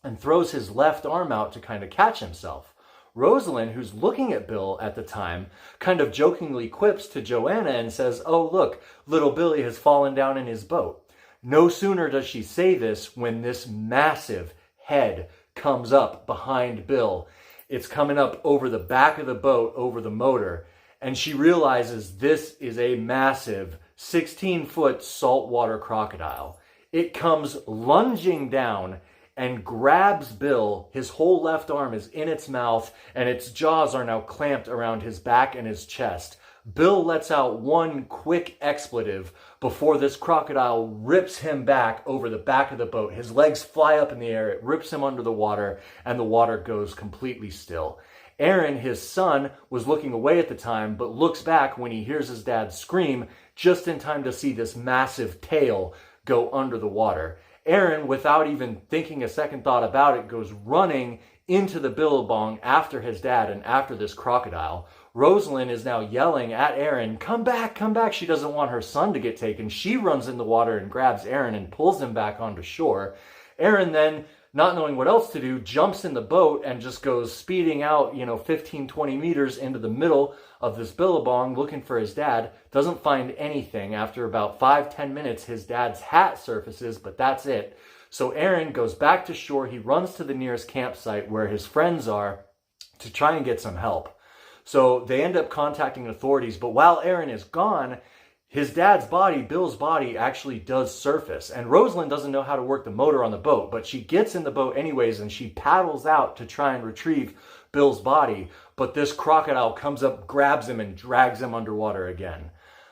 and throws his left arm out to kind of catch himself. Rosalind, who's looking at Bill at the time, kind of jokingly quips to Joanna and says, "Oh, look, little Billy has fallen down in his boat." No sooner does she say this when this massive head comes up behind Bill. It's coming up over the back of the boat, over the motor, and she realizes this is a massive 16-foot saltwater crocodile. It comes lunging down and grabs Bill. His whole left arm is in its mouth, and its jaws are now clamped around his back and his chest. Bill lets out one quick expletive before this crocodile rips him back over the back of the boat. His legs fly up in the air, it rips him under the water, and the water goes completely still. Aaron, his son, was looking away at the time, but looks back when he hears his dad scream just in time to see this massive tail go under the water. Aaron, without even thinking a second thought about it, goes running into the billabong after his dad and after this crocodile. Rosalind is now yelling at Aaron, come back, come back. She doesn't want her son to get taken. She runs in the water and grabs Aaron and pulls him back onto shore. Aaron then, not knowing what else to do, jumps in the boat and just goes speeding out, 15, 20 meters into the middle of this billabong looking for his dad. Doesn't find anything. After about 5-10 minutes, his dad's hat surfaces, but that's it. So Aaron goes back to shore. He runs to the nearest campsite where his friends are to try and get some help. So they end up contacting authorities, but while Aaron is gone, his dad's body, Bill's body, actually does surface. And Rosalind doesn't know how to work the motor on the boat, but she gets in the boat anyways and she paddles out to try and retrieve Bill's body. But this crocodile comes up, grabs him, and drags him underwater again.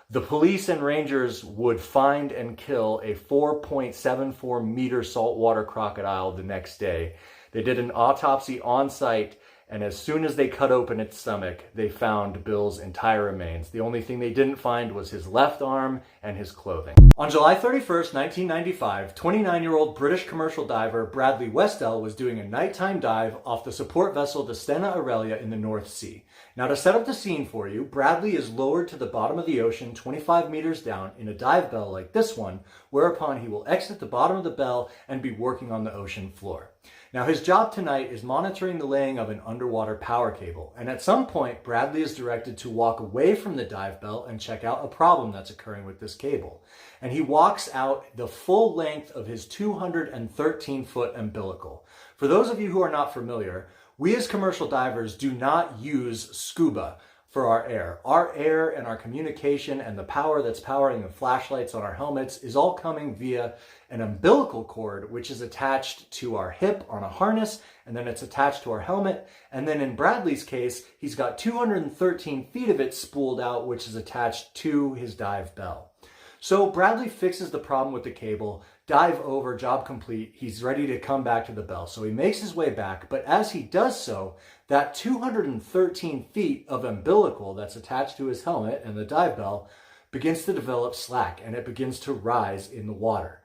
The police and rangers would find and kill a 4.74 meter saltwater crocodile the next day. They did an autopsy on site, and as soon as they cut open its stomach, they found Bill's entire remains. The only thing they didn't find was his left arm and his clothing. On July 31st, 1995, 29-year-old British commercial diver Bradley Westell was doing a nighttime dive off the support vessel the Stena Aurelia in the North Sea. Now, to set up the scene for you, Bradley is lowered to the bottom of the ocean 25 meters down in a dive bell like this one, whereupon he will exit the bottom of the bell and be working on the ocean floor. Now, his job tonight is monitoring the laying of an underwater power cable, and at some point, Bradley is directed to walk away from the dive bell and check out a problem that's occurring with this cable. And he walks out the full length of his 213-foot umbilical. For those of you who are not familiar, we as commercial divers do not use scuba for our air. Our air and our communication and the power that's powering the flashlights on our helmets is all coming via an umbilical cord, which is attached to our hip on a harness, and then it's attached to our helmet. And then in Bradley's case, he's got 213 feet of it spooled out, which is attached to his dive bell. So Bradley fixes the problem with the cable, dive over, job complete. He's ready to come back to the bell. So he makes his way back, but as he does so, that 213 feet of umbilical that's attached to his helmet and the dive bell begins to develop slack, and it begins to rise in the water.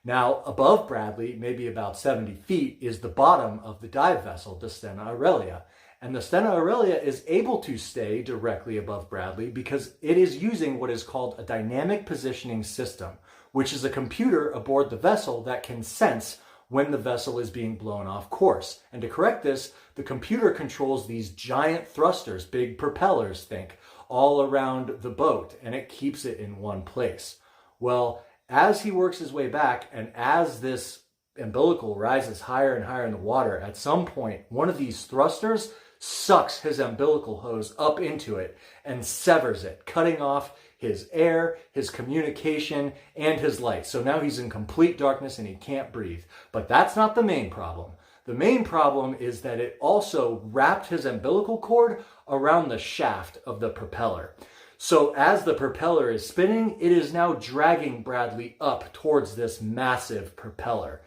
Now, above Bradley, maybe about 70 feet, is the bottom of the dive vessel, the Stena Aurelia. And the Stena Aurelia is able to stay directly above Bradley because it is using what is called a dynamic positioning system, which is a computer aboard the vessel that can sense when the vessel is being blown off course. And to correct this, the computer controls these giant thrusters, big propellers, think, all around the boat, and it keeps it in one place. Well, as he works his way back, and as this umbilical rises higher and higher in the water, at some point, one of these thrusters sucks his umbilical hose up into it and severs it, cutting off his air, his communication, and his light. So now he's in complete darkness and he can't breathe. But that's not the main problem. The main problem is that it also wrapped his umbilical cord around the shaft of the propeller. So as the propeller is spinning, it is now dragging Bradley up towards this massive propeller.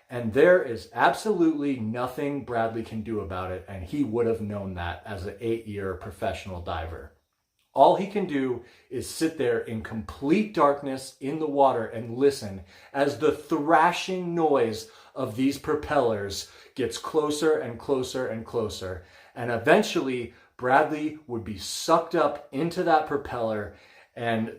And there is absolutely nothing Bradley can do about it, and he would have known that as an 8-year professional diver. All he can do is sit there in complete darkness in the water and listen as the thrashing noise of these propellers gets closer and closer and closer. And eventually, Bradley would be sucked up into that propeller and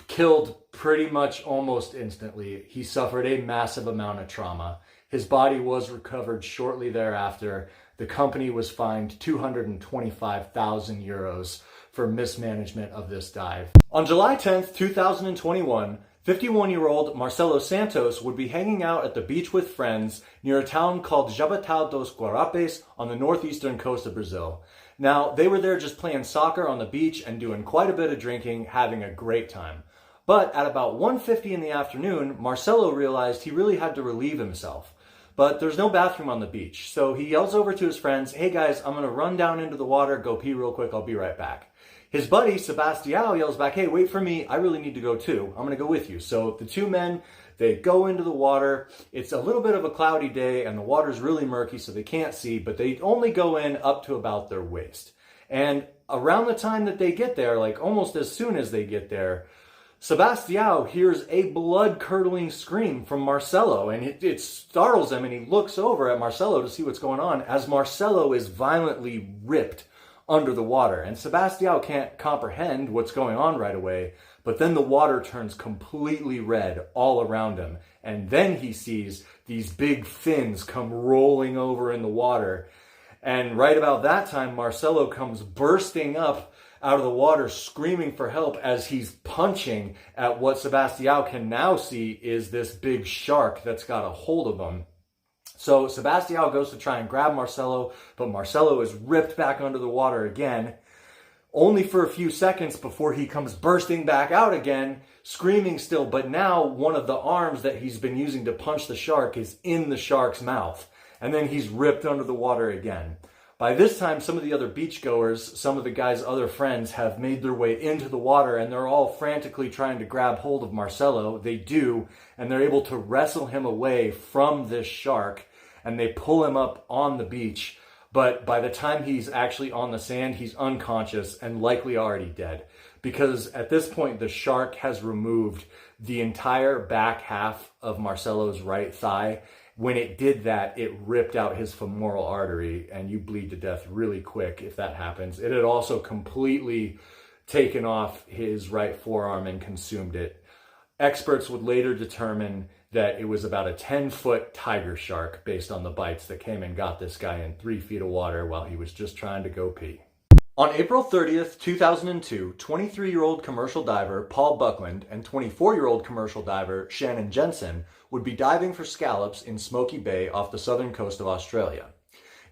killed pretty much almost instantly. He suffered a massive amount of trauma. His body was recovered shortly thereafter. The company was fined 225,000 euros for mismanagement of this dive. On July 10th, 2021, 51-year-old Marcelo Santos would be hanging out at the beach with friends near a town called Jabotão dos Guarapes on the northeastern coast of Brazil. Now, they were there just playing soccer on the beach and doing quite a bit of drinking, having a great time. But at about 1:50 in the afternoon, Marcelo realized he really had to relieve himself. But there's no bathroom on the beach, so he yells over to his friends, "Hey guys, I'm gonna run down into the water, go pee real quick, I'll be right back." His buddy, Sebastião, yells back, hey, wait for me. I really need to go too. I'm going to go with you. So the two men, they go into the water. It's a little bit of a cloudy day and the water's really murky, so they can't see, but they only go in up to about their waist. And around the time that they get there, like almost as soon as they get there, Sebastião hears a blood-curdling scream from Marcelo, and it startles him, and he looks over at Marcelo to see what's going on as Marcelo is violently ripped under the water. And Sebastião can't comprehend what's going on right away, but then the water turns completely red all around him, and then he sees these big fins come rolling over in the water. And right about that time, Marcelo comes bursting up out of the water, screaming for help as he's punching at what Sebastião can now see is this big shark that's got a hold of him. So Sebastião goes to try and grab Marcelo, but Marcelo is ripped back under the water again, only for a few seconds before he comes bursting back out again, screaming still. But now one of the arms that he's been using to punch the shark is in the shark's mouth. And then he's ripped under the water again. By this time, some of the other beachgoers, some of the guy's other friends, have made their way into the water, and they're all frantically trying to grab hold of Marcelo. They do, and they're able to wrestle him away from this shark, and they pull him up on the beach. But by the time he's actually on the sand, he's unconscious and likely already dead, because at this point, the shark has removed the entire back half of Marcelo's right thigh. When it did that, it ripped out his femoral artery, and you bleed to death really quick if that happens. It had also completely taken off his right forearm and consumed it. Experts would later determine that it was about a 10-foot tiger shark based on the bites that came and got this guy in 3 feet of water while he was just trying to go pee. On April 30th, 2002, 23-year-old commercial diver Paul Buckland and 24-year-old commercial diver Shannon Jensen would be diving for scallops in Smoky Bay off the southern coast of Australia.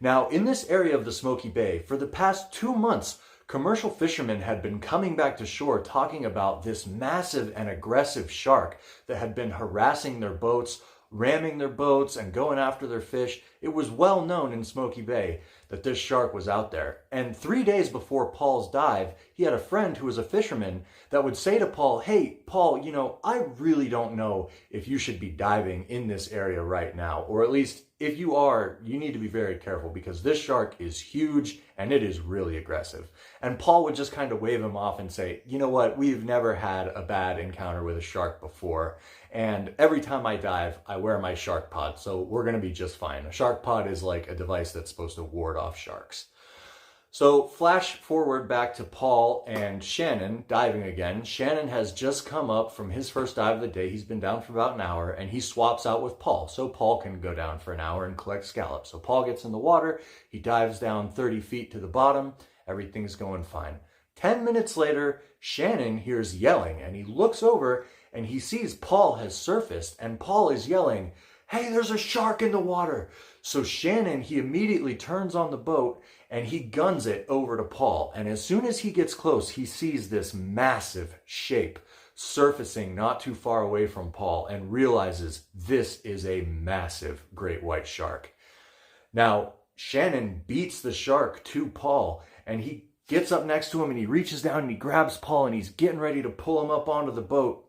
Now, in this area of the Smoky Bay, for the past 2 months, commercial fishermen had been coming back to shore talking about this massive and aggressive shark that had been harassing their boats, ramming their boats, and going after their fish. It was well known in Smoky Bay that this shark was out there. And 3 days before Paul's dive, he had a friend who was a fisherman that would say to Paul, hey, Paul, I really don't know if you should be diving in this area right now. Or at least if you are, you need to be very careful because this shark is huge and it is really aggressive. And Paul would just kind of wave him off and say, you know what, we've never had a bad encounter with a shark before. And every time I dive, I wear my shark pod, so we're going to be just fine. A shark pod is like a device that's supposed to ward off sharks. So flash forward back to Paul and Shannon diving again. Shannon has just come up from his first dive of the day. He's been down for about an hour, and he swaps out with Paul. So Paul can go down for an hour and collect scallops. So Paul gets in the water. He dives down 30 feet to the bottom. Everything's going fine. 10 minutes later, Shannon hears yelling, and he looks over, and he sees Paul has surfaced, and Paul is yelling, hey, there's a shark in the water. So Shannon, he immediately turns on the boat, and he guns it over to Paul. And as soon as he gets close, he sees this massive shape surfacing not too far away from Paul and realizes this is a massive great white shark. Now, Shannon beats the shark to Paul, and he gets up next to him, and he reaches down and he grabs Paul, and he's getting ready to pull him up onto the boat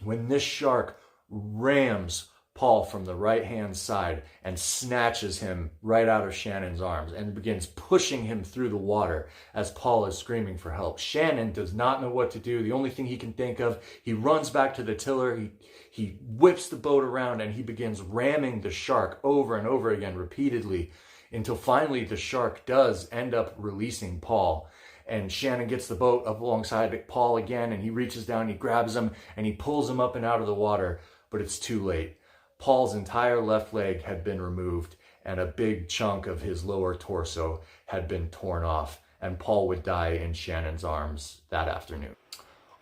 when this shark rams Paul from the right-hand side and snatches him right out of Shannon's arms and begins pushing him through the water as Paul is screaming for help. Shannon does not know what to do. The only thing he can think of, he runs back to the tiller, he whips the boat around, and he begins ramming the shark over and over again repeatedly until finally the shark does end up releasing Paul. And Shannon gets the boat up alongside Paul again, and he reaches down, he grabs him, and he pulls him up and out of the water, but it's too late. Paul's entire left leg had been removed, and a big chunk of his lower torso had been torn off, and Paul would die in Shannon's arms that afternoon.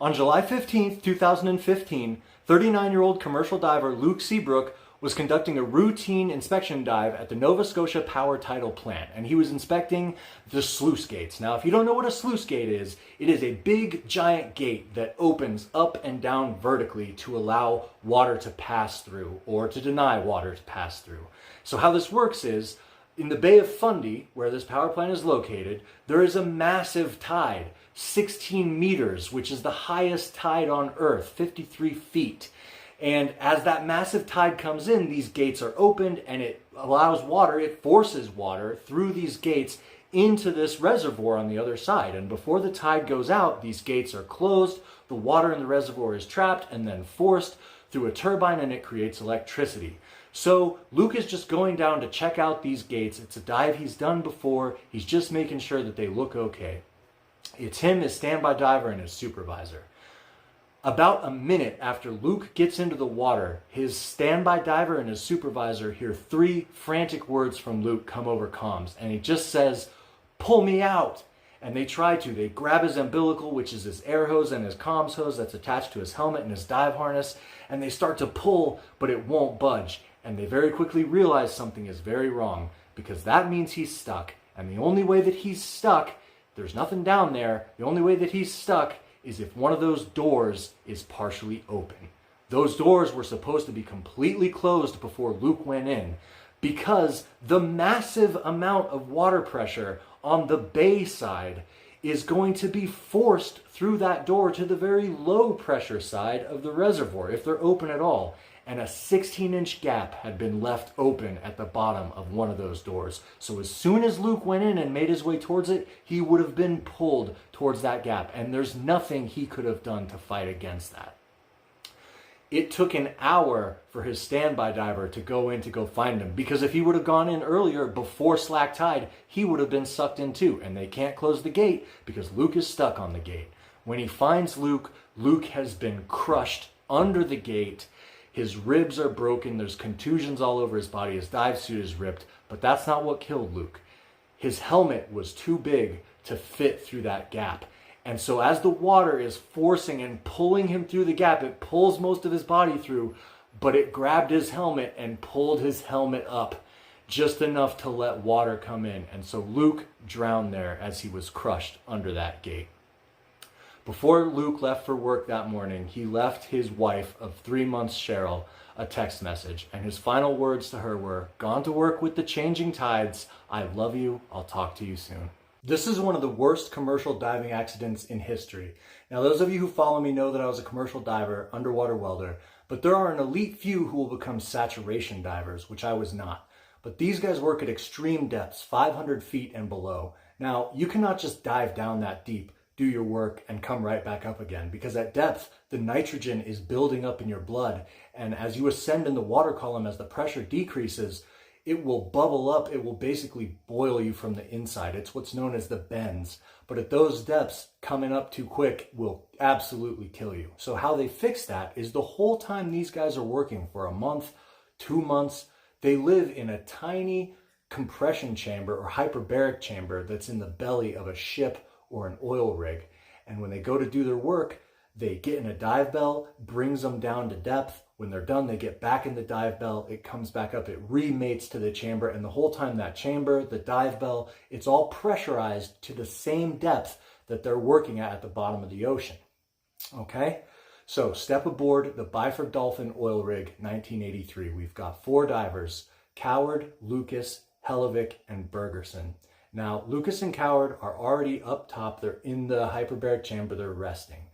On July 15th, 2015, 39-year-old commercial diver Luke Seabrook was conducting a routine inspection dive at the Nova Scotia Power Tidal plant, and he was inspecting the sluice gates. Now, if you don't know what a sluice gate is, it is a big, giant gate that opens up and down vertically to allow water to pass through or to deny water to pass through. So how this works is In the Bay of Fundy, where this power plant is located, there is a massive tide, 16 meters, which is the highest tide on Earth, 53 feet. And as that massive tide comes in, these gates are opened and it allows water, it forces water through these gates into this reservoir on the other side. And before the tide goes out, these gates are closed, the water in the reservoir is trapped and then forced through a turbine, and it creates electricity. So Luke is just going down to check out these gates. It's a dive he's done before. He's just making sure that they look okay. It's him, his standby diver, and his supervisor. About a minute after Luke gets into the water, his standby diver and his supervisor hear 3 frantic words from Luke come over comms, and he just says, "Pull me out." And they try to. They grab his umbilical, which is his air hose, and his comms hose that's attached to his helmet and his dive harness, and they start to pull, but it won't budge. And they very quickly realize something is very wrong, because that means he's stuck. And the only way that he's stuck, there's nothing down there, the only way that he's stuck is if one of those doors is partially open. Those doors were supposed to be completely closed before Luke went in, because the massive amount of water pressure on the bay side is going to be forced through that door to the very low pressure side of the reservoir, if they're open at all. And a 16-inch gap had been left open at the bottom of one of those doors. So as soon as Luke went in and made his way towards it, he would have been pulled towards that gap. And there's nothing he could have done to fight against that. It took an hour for his standby diver to go in to go find him, because if he would have gone in earlier before slack tide, he would have been sucked in too. And they can't close the gate because Luke is stuck on the gate. When he finds Luke, Luke has been crushed under the gate. His ribs are broken, there's contusions all over his body, his dive suit is ripped, but that's not what killed Luke. His helmet was too big to fit through that gap. And so as the water is forcing and pulling him through the gap, it pulls most of his body through, but it grabbed his helmet and pulled his helmet up just enough to let water come in. And so Luke drowned there as he was crushed under that gate. Before Luke left for work that morning, he left his wife of 3 months, Cheryl, a text message. And his final words to her were, "Gone to work with the changing tides. I love you. I'll talk to you soon." This is one of the worst commercial diving accidents in history. Now, those of you who follow me know that I was a commercial diver, underwater welder, but there are an elite few who will become saturation divers, which I was not. But these guys work at extreme depths, 500 feet and below. Now, you cannot just dive down that deep, do your work, and come right back up again, because at depth, the nitrogen is building up in your blood, and as you ascend in the water column, as the pressure decreases, it will bubble up, it will basically boil you from the inside. It's what's known as the bends. But at those depths, coming up too quick will absolutely kill you. So how they fix that is the whole time these guys are working for a month, 2 months, they live in a tiny compression chamber or hyperbaric chamber that's in the belly of a ship or an oil rig. And when they go to do their work, they get in a dive bell, brings them down to depth. When they're done, they get back in the dive bell, it comes back up, it remates to the chamber, and the whole time that chamber, the dive bell, it's all pressurized to the same depth that they're working at the bottom of the ocean. Okay? So step aboard the Byford Dolphin oil rig, 1983. We've got 4 divers, Coward, Lucas, Hellevick, and Bergerson. Now, Lucas and Coward are already up top. They're in the hyperbaric chamber, they're resting.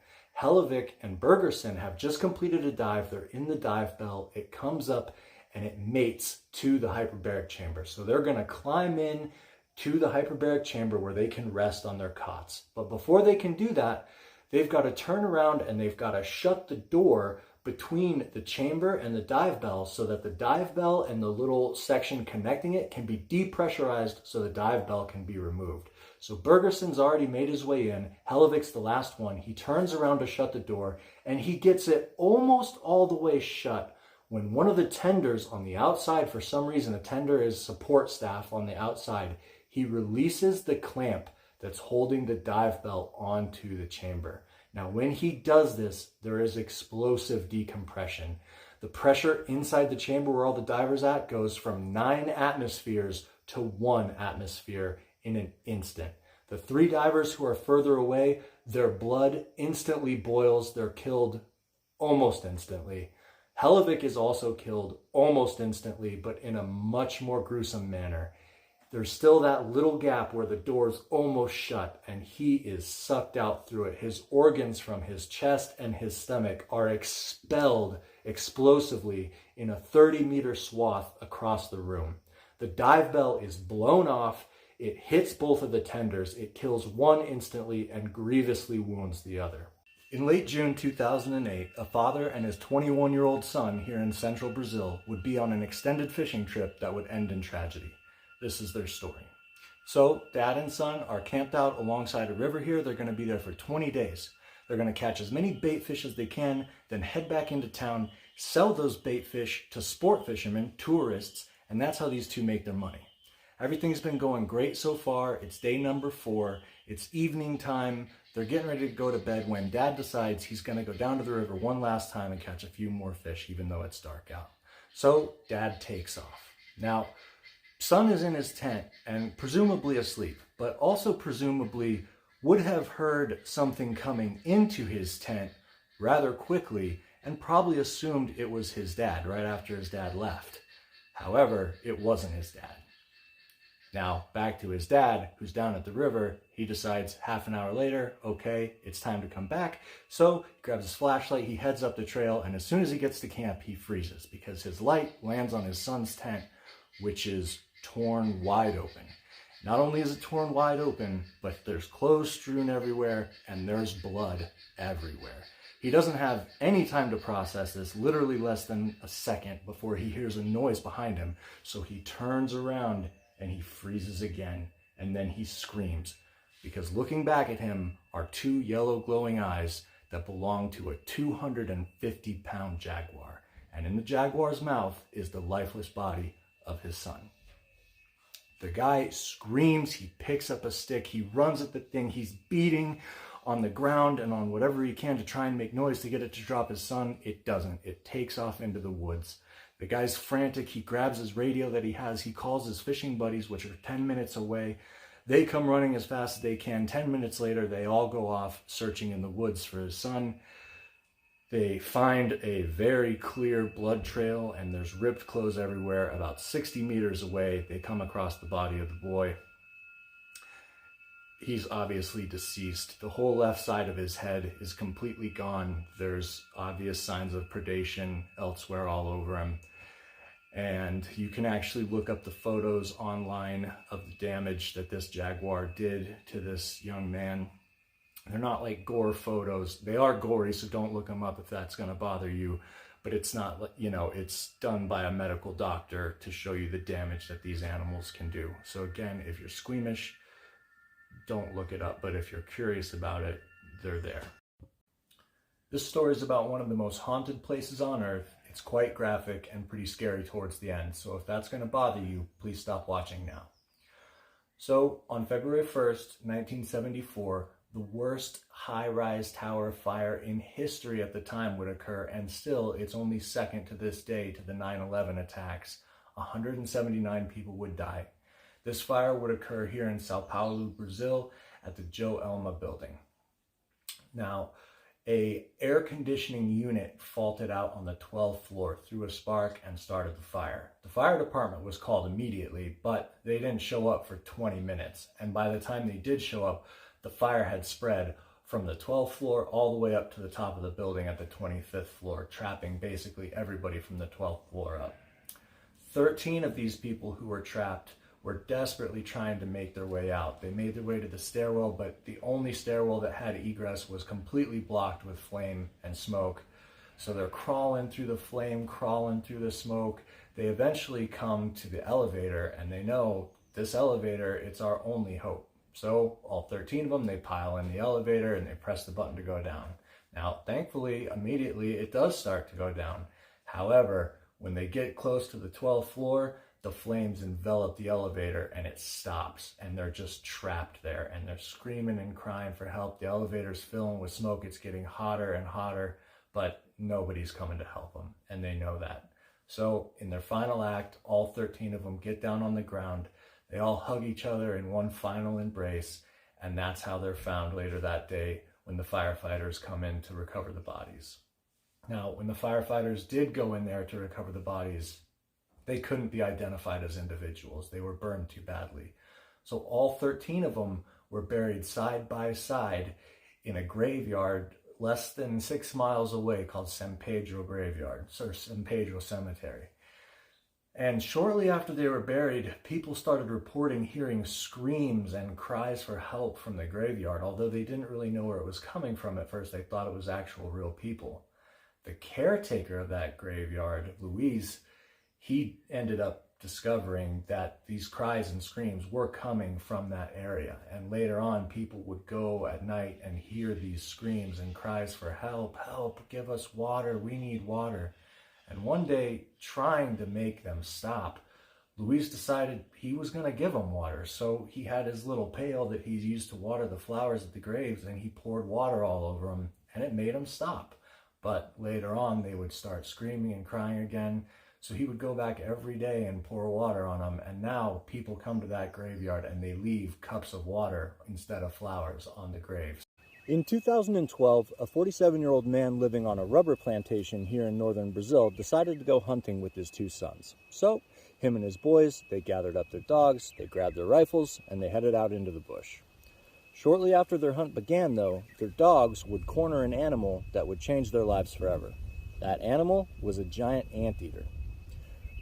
Hellevick and Bergerson have just completed a dive. They're in the dive bell. It comes up and it mates to the hyperbaric chamber. So they're going to climb in to the hyperbaric chamber where they can rest on their cots. But before they can do that, they've got to turn around and they've got to shut the door between the chamber and the dive bell so that the dive bell and the little section connecting it can be depressurized so the dive bell can be removed. So Bergerson's already made his way in. Hellevick's the last one. He turns around to shut the door and he gets it almost all the way shut when one of the tenders on the outside, for some reason, a tender is support staff on the outside, he releases the clamp that's holding the dive bell onto the chamber. Now, when he does this, there is explosive decompression. The pressure inside the chamber where all the divers at goes from 9 atmospheres to 1 atmosphere in an instant. The 3 divers who are further away, their blood instantly boils. They're killed almost instantly. Hellevick is also killed almost instantly, but in a much more gruesome manner. There's still that little gap where the door's almost shut, and he is sucked out through it. His organs from his chest and his stomach are expelled explosively in a 30-meter swath across the room. The dive bell is blown off. It hits both of the tenders. It kills one instantly and grievously wounds the other. In late June 2008, a father and his 21-year-old son here in central Brazil would be on an extended fishing trip that would end in tragedy. This is their story. So, dad and son are camped out alongside a river here. They're going to be there for 20 days. They're going to catch as many bait fish as they can, then head back into town, sell those bait fish to sport fishermen, tourists, and that's how these two make their money. Everything's been going great so far. It's day number 4. It's evening time. They're getting ready to go to bed when dad decides he's going to go down to the river one last time and catch a few more fish, even though it's dark out. So, dad takes off. Now, son is in his tent and presumably asleep, but also presumably would have heard something coming into his tent rather quickly and probably assumed it was his dad right after his dad left. However, it wasn't his dad. Now, back to his dad, who's down at the river. He decides half an hour later, okay, it's time to come back. So he grabs his flashlight, he heads up the trail, and as soon as he gets to camp, he freezes because his light lands on his son's tent, which is torn wide open. Not only is it torn wide open, but there's clothes strewn everywhere and there's blood everywhere. He doesn't have any time to process this, literally less than a second before he hears a noise behind him. So he turns around and he freezes again, and then he screams because looking back at him are 2 yellow glowing eyes that belong to a 250-pound jaguar. And in the jaguar's mouth is the lifeless body of his son. The guy screams, he picks up a stick, he runs at the thing, he's beating on the ground and on whatever he can to try and make noise to get it to drop his son. It doesn't. It takes off into the woods. The guy's frantic. He grabs his radio that he has. He calls his fishing buddies, which are 10 minutes away. They come running as fast as they can. 10 minutes later, they all go off searching in the woods for his son. They find a very clear blood trail, and there's ripped clothes everywhere. About 60 meters away, they come across the body of the boy. He's obviously deceased. The whole left side of his head is completely gone. There's obvious signs of predation elsewhere all over him. And you can actually look up the photos online of the damage that this jaguar did to this young man. They're not like gore photos. They are gory, so don't look them up if that's going to bother you. But it's not, it's done by a medical doctor to show you the damage that these animals can do. So again, if you're squeamish, don't look it up. But if you're curious about it, they're there. This story is about one of the most haunted places on earth. It's quite graphic and pretty scary towards the end. So if that's going to bother you, please stop watching now. So on February 1st, 1974, the worst high-rise tower fire in history at the time would occur, and still it's only second to this day to the 9/11 attacks. 179 people would die. This fire would occur here in Sao Paulo, Brazil, at the Joe Elma building. Now, a air conditioning unit faulted out on the 12th floor, threw a spark, and started the fire. The fire department was called immediately, but they didn't show up for 20 minutes. And by the time they did show up, the fire had spread from the 12th floor all the way up to the top of the building at the 25th floor, trapping basically everybody from the 12th floor up. 13 of these people who were trapped were desperately trying to make their way out. They made their way to the stairwell, but the only stairwell that had egress was completely blocked with flame and smoke. So they're crawling through the flame, crawling through the smoke. They eventually come to the elevator, and they know this elevator, it's our only hope. So all 13 of them, they pile in the elevator and they press the button to go down. Now, thankfully, immediately it does start to go down. However, when they get close to the 12th floor, the flames envelop the elevator and it stops, and they're just trapped there, and they're screaming and crying for help. The elevator's filling with smoke. It's getting hotter and hotter, but nobody's coming to help them, and they know that. So in their final act, all 13 of them get down on the ground. They all hug each other in one final embrace, and that's how they're found later that day when the firefighters come in to recover the bodies. Now, when the firefighters did go in there to recover the bodies, they couldn't be identified as individuals. They were burned too badly. So all 13 of them were buried side by side in a graveyard less than 6 miles away called San Pedro Graveyard, or San Pedro Cemetery. And shortly after they were buried, people started reporting hearing screams and cries for help from the graveyard, although they didn't really know where it was coming from at first. They thought it was actual real people. The caretaker of that graveyard, Luis, he ended up discovering that these cries and screams were coming from that area. And later on, people would go at night and hear these screams and cries for help, help, give us water, we need water. And one day, trying to make them stop, Luis decided he was going to give them water. So he had his little pail that he used to water the flowers at the graves, and he poured water all over them, and it made them stop. But later on, they would start screaming and crying again. So he would go back every day and pour water on them. And now people come to that graveyard and they leave cups of water instead of flowers on the graves. In 2012, a 47-year-old man living on a rubber plantation here in northern Brazil decided to go hunting with his 2 sons. So, him and his boys, they gathered up their dogs, they grabbed their rifles, and they headed out into the bush. Shortly after their hunt began, though, their dogs would corner an animal that would change their lives forever. That animal was a giant anteater.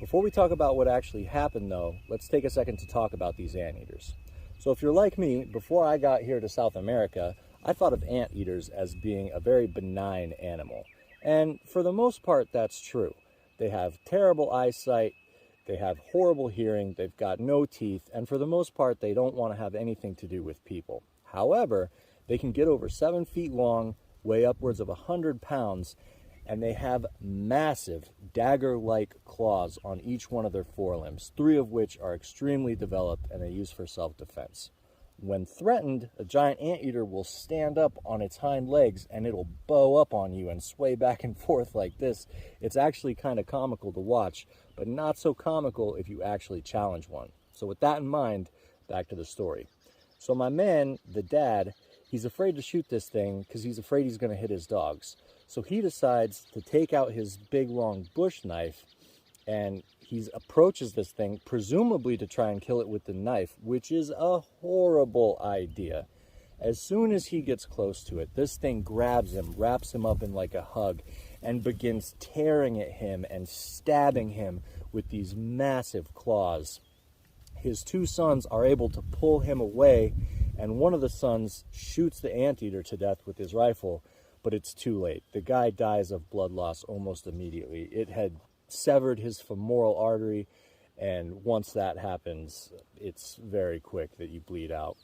Before we talk about what actually happened, though, let's take a second to talk about these anteaters. So if you're like me, before I got here to South America, I thought of anteaters as being a very benign animal. And for the most part, that's true. They have terrible eyesight, they have horrible hearing, they've got no teeth, and for the most part, they don't want to have anything to do with people. However, they can get over 7 feet long, weigh upwards of 100 pounds, and they have massive dagger-like claws on each one of their forelimbs, 3 of which are extremely developed and they use for self-defense. When threatened, a giant anteater will stand up on its hind legs and it'll bow up on you and sway back and forth like this. It's actually kind of comical to watch, but not so comical if you actually challenge one. So with that in mind, back to the story. So my man, the dad, he's afraid to shoot this thing because he's afraid he's going to hit his dogs. So he decides to take out his big long bush knife and he approaches this thing, presumably to try and kill it with the knife, which is a horrible idea. As soon as he gets close to it, this thing grabs him, wraps him up in like a hug, and begins tearing at him and stabbing him with these massive claws. His 2 sons are able to pull him away, and one of the sons shoots the anteater to death with his rifle, but it's too late. The guy dies of blood loss almost immediately. It had severed his femoral artery, and once that happens, it's very quick that you bleed out.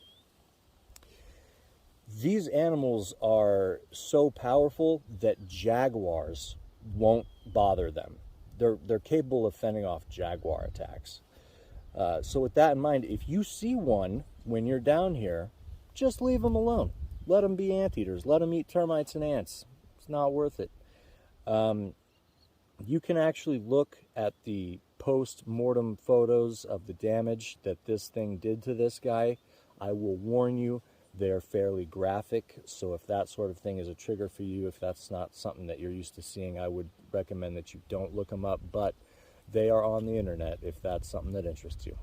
These animals are so powerful that jaguars won't bother them. They're capable of fending off jaguar attacks. So with that in mind, if you see one when you're down here, just leave them alone. Let them be anteaters. Let them eat termites and ants. It's not worth it. You can actually look at the post-mortem photos of the damage that this thing did to this guy. I will warn you, they're fairly graphic, so if that sort of thing is a trigger for you, if that's not something that you're used to seeing, I would recommend that you don't look them up, but they are on the internet if that's something that interests you.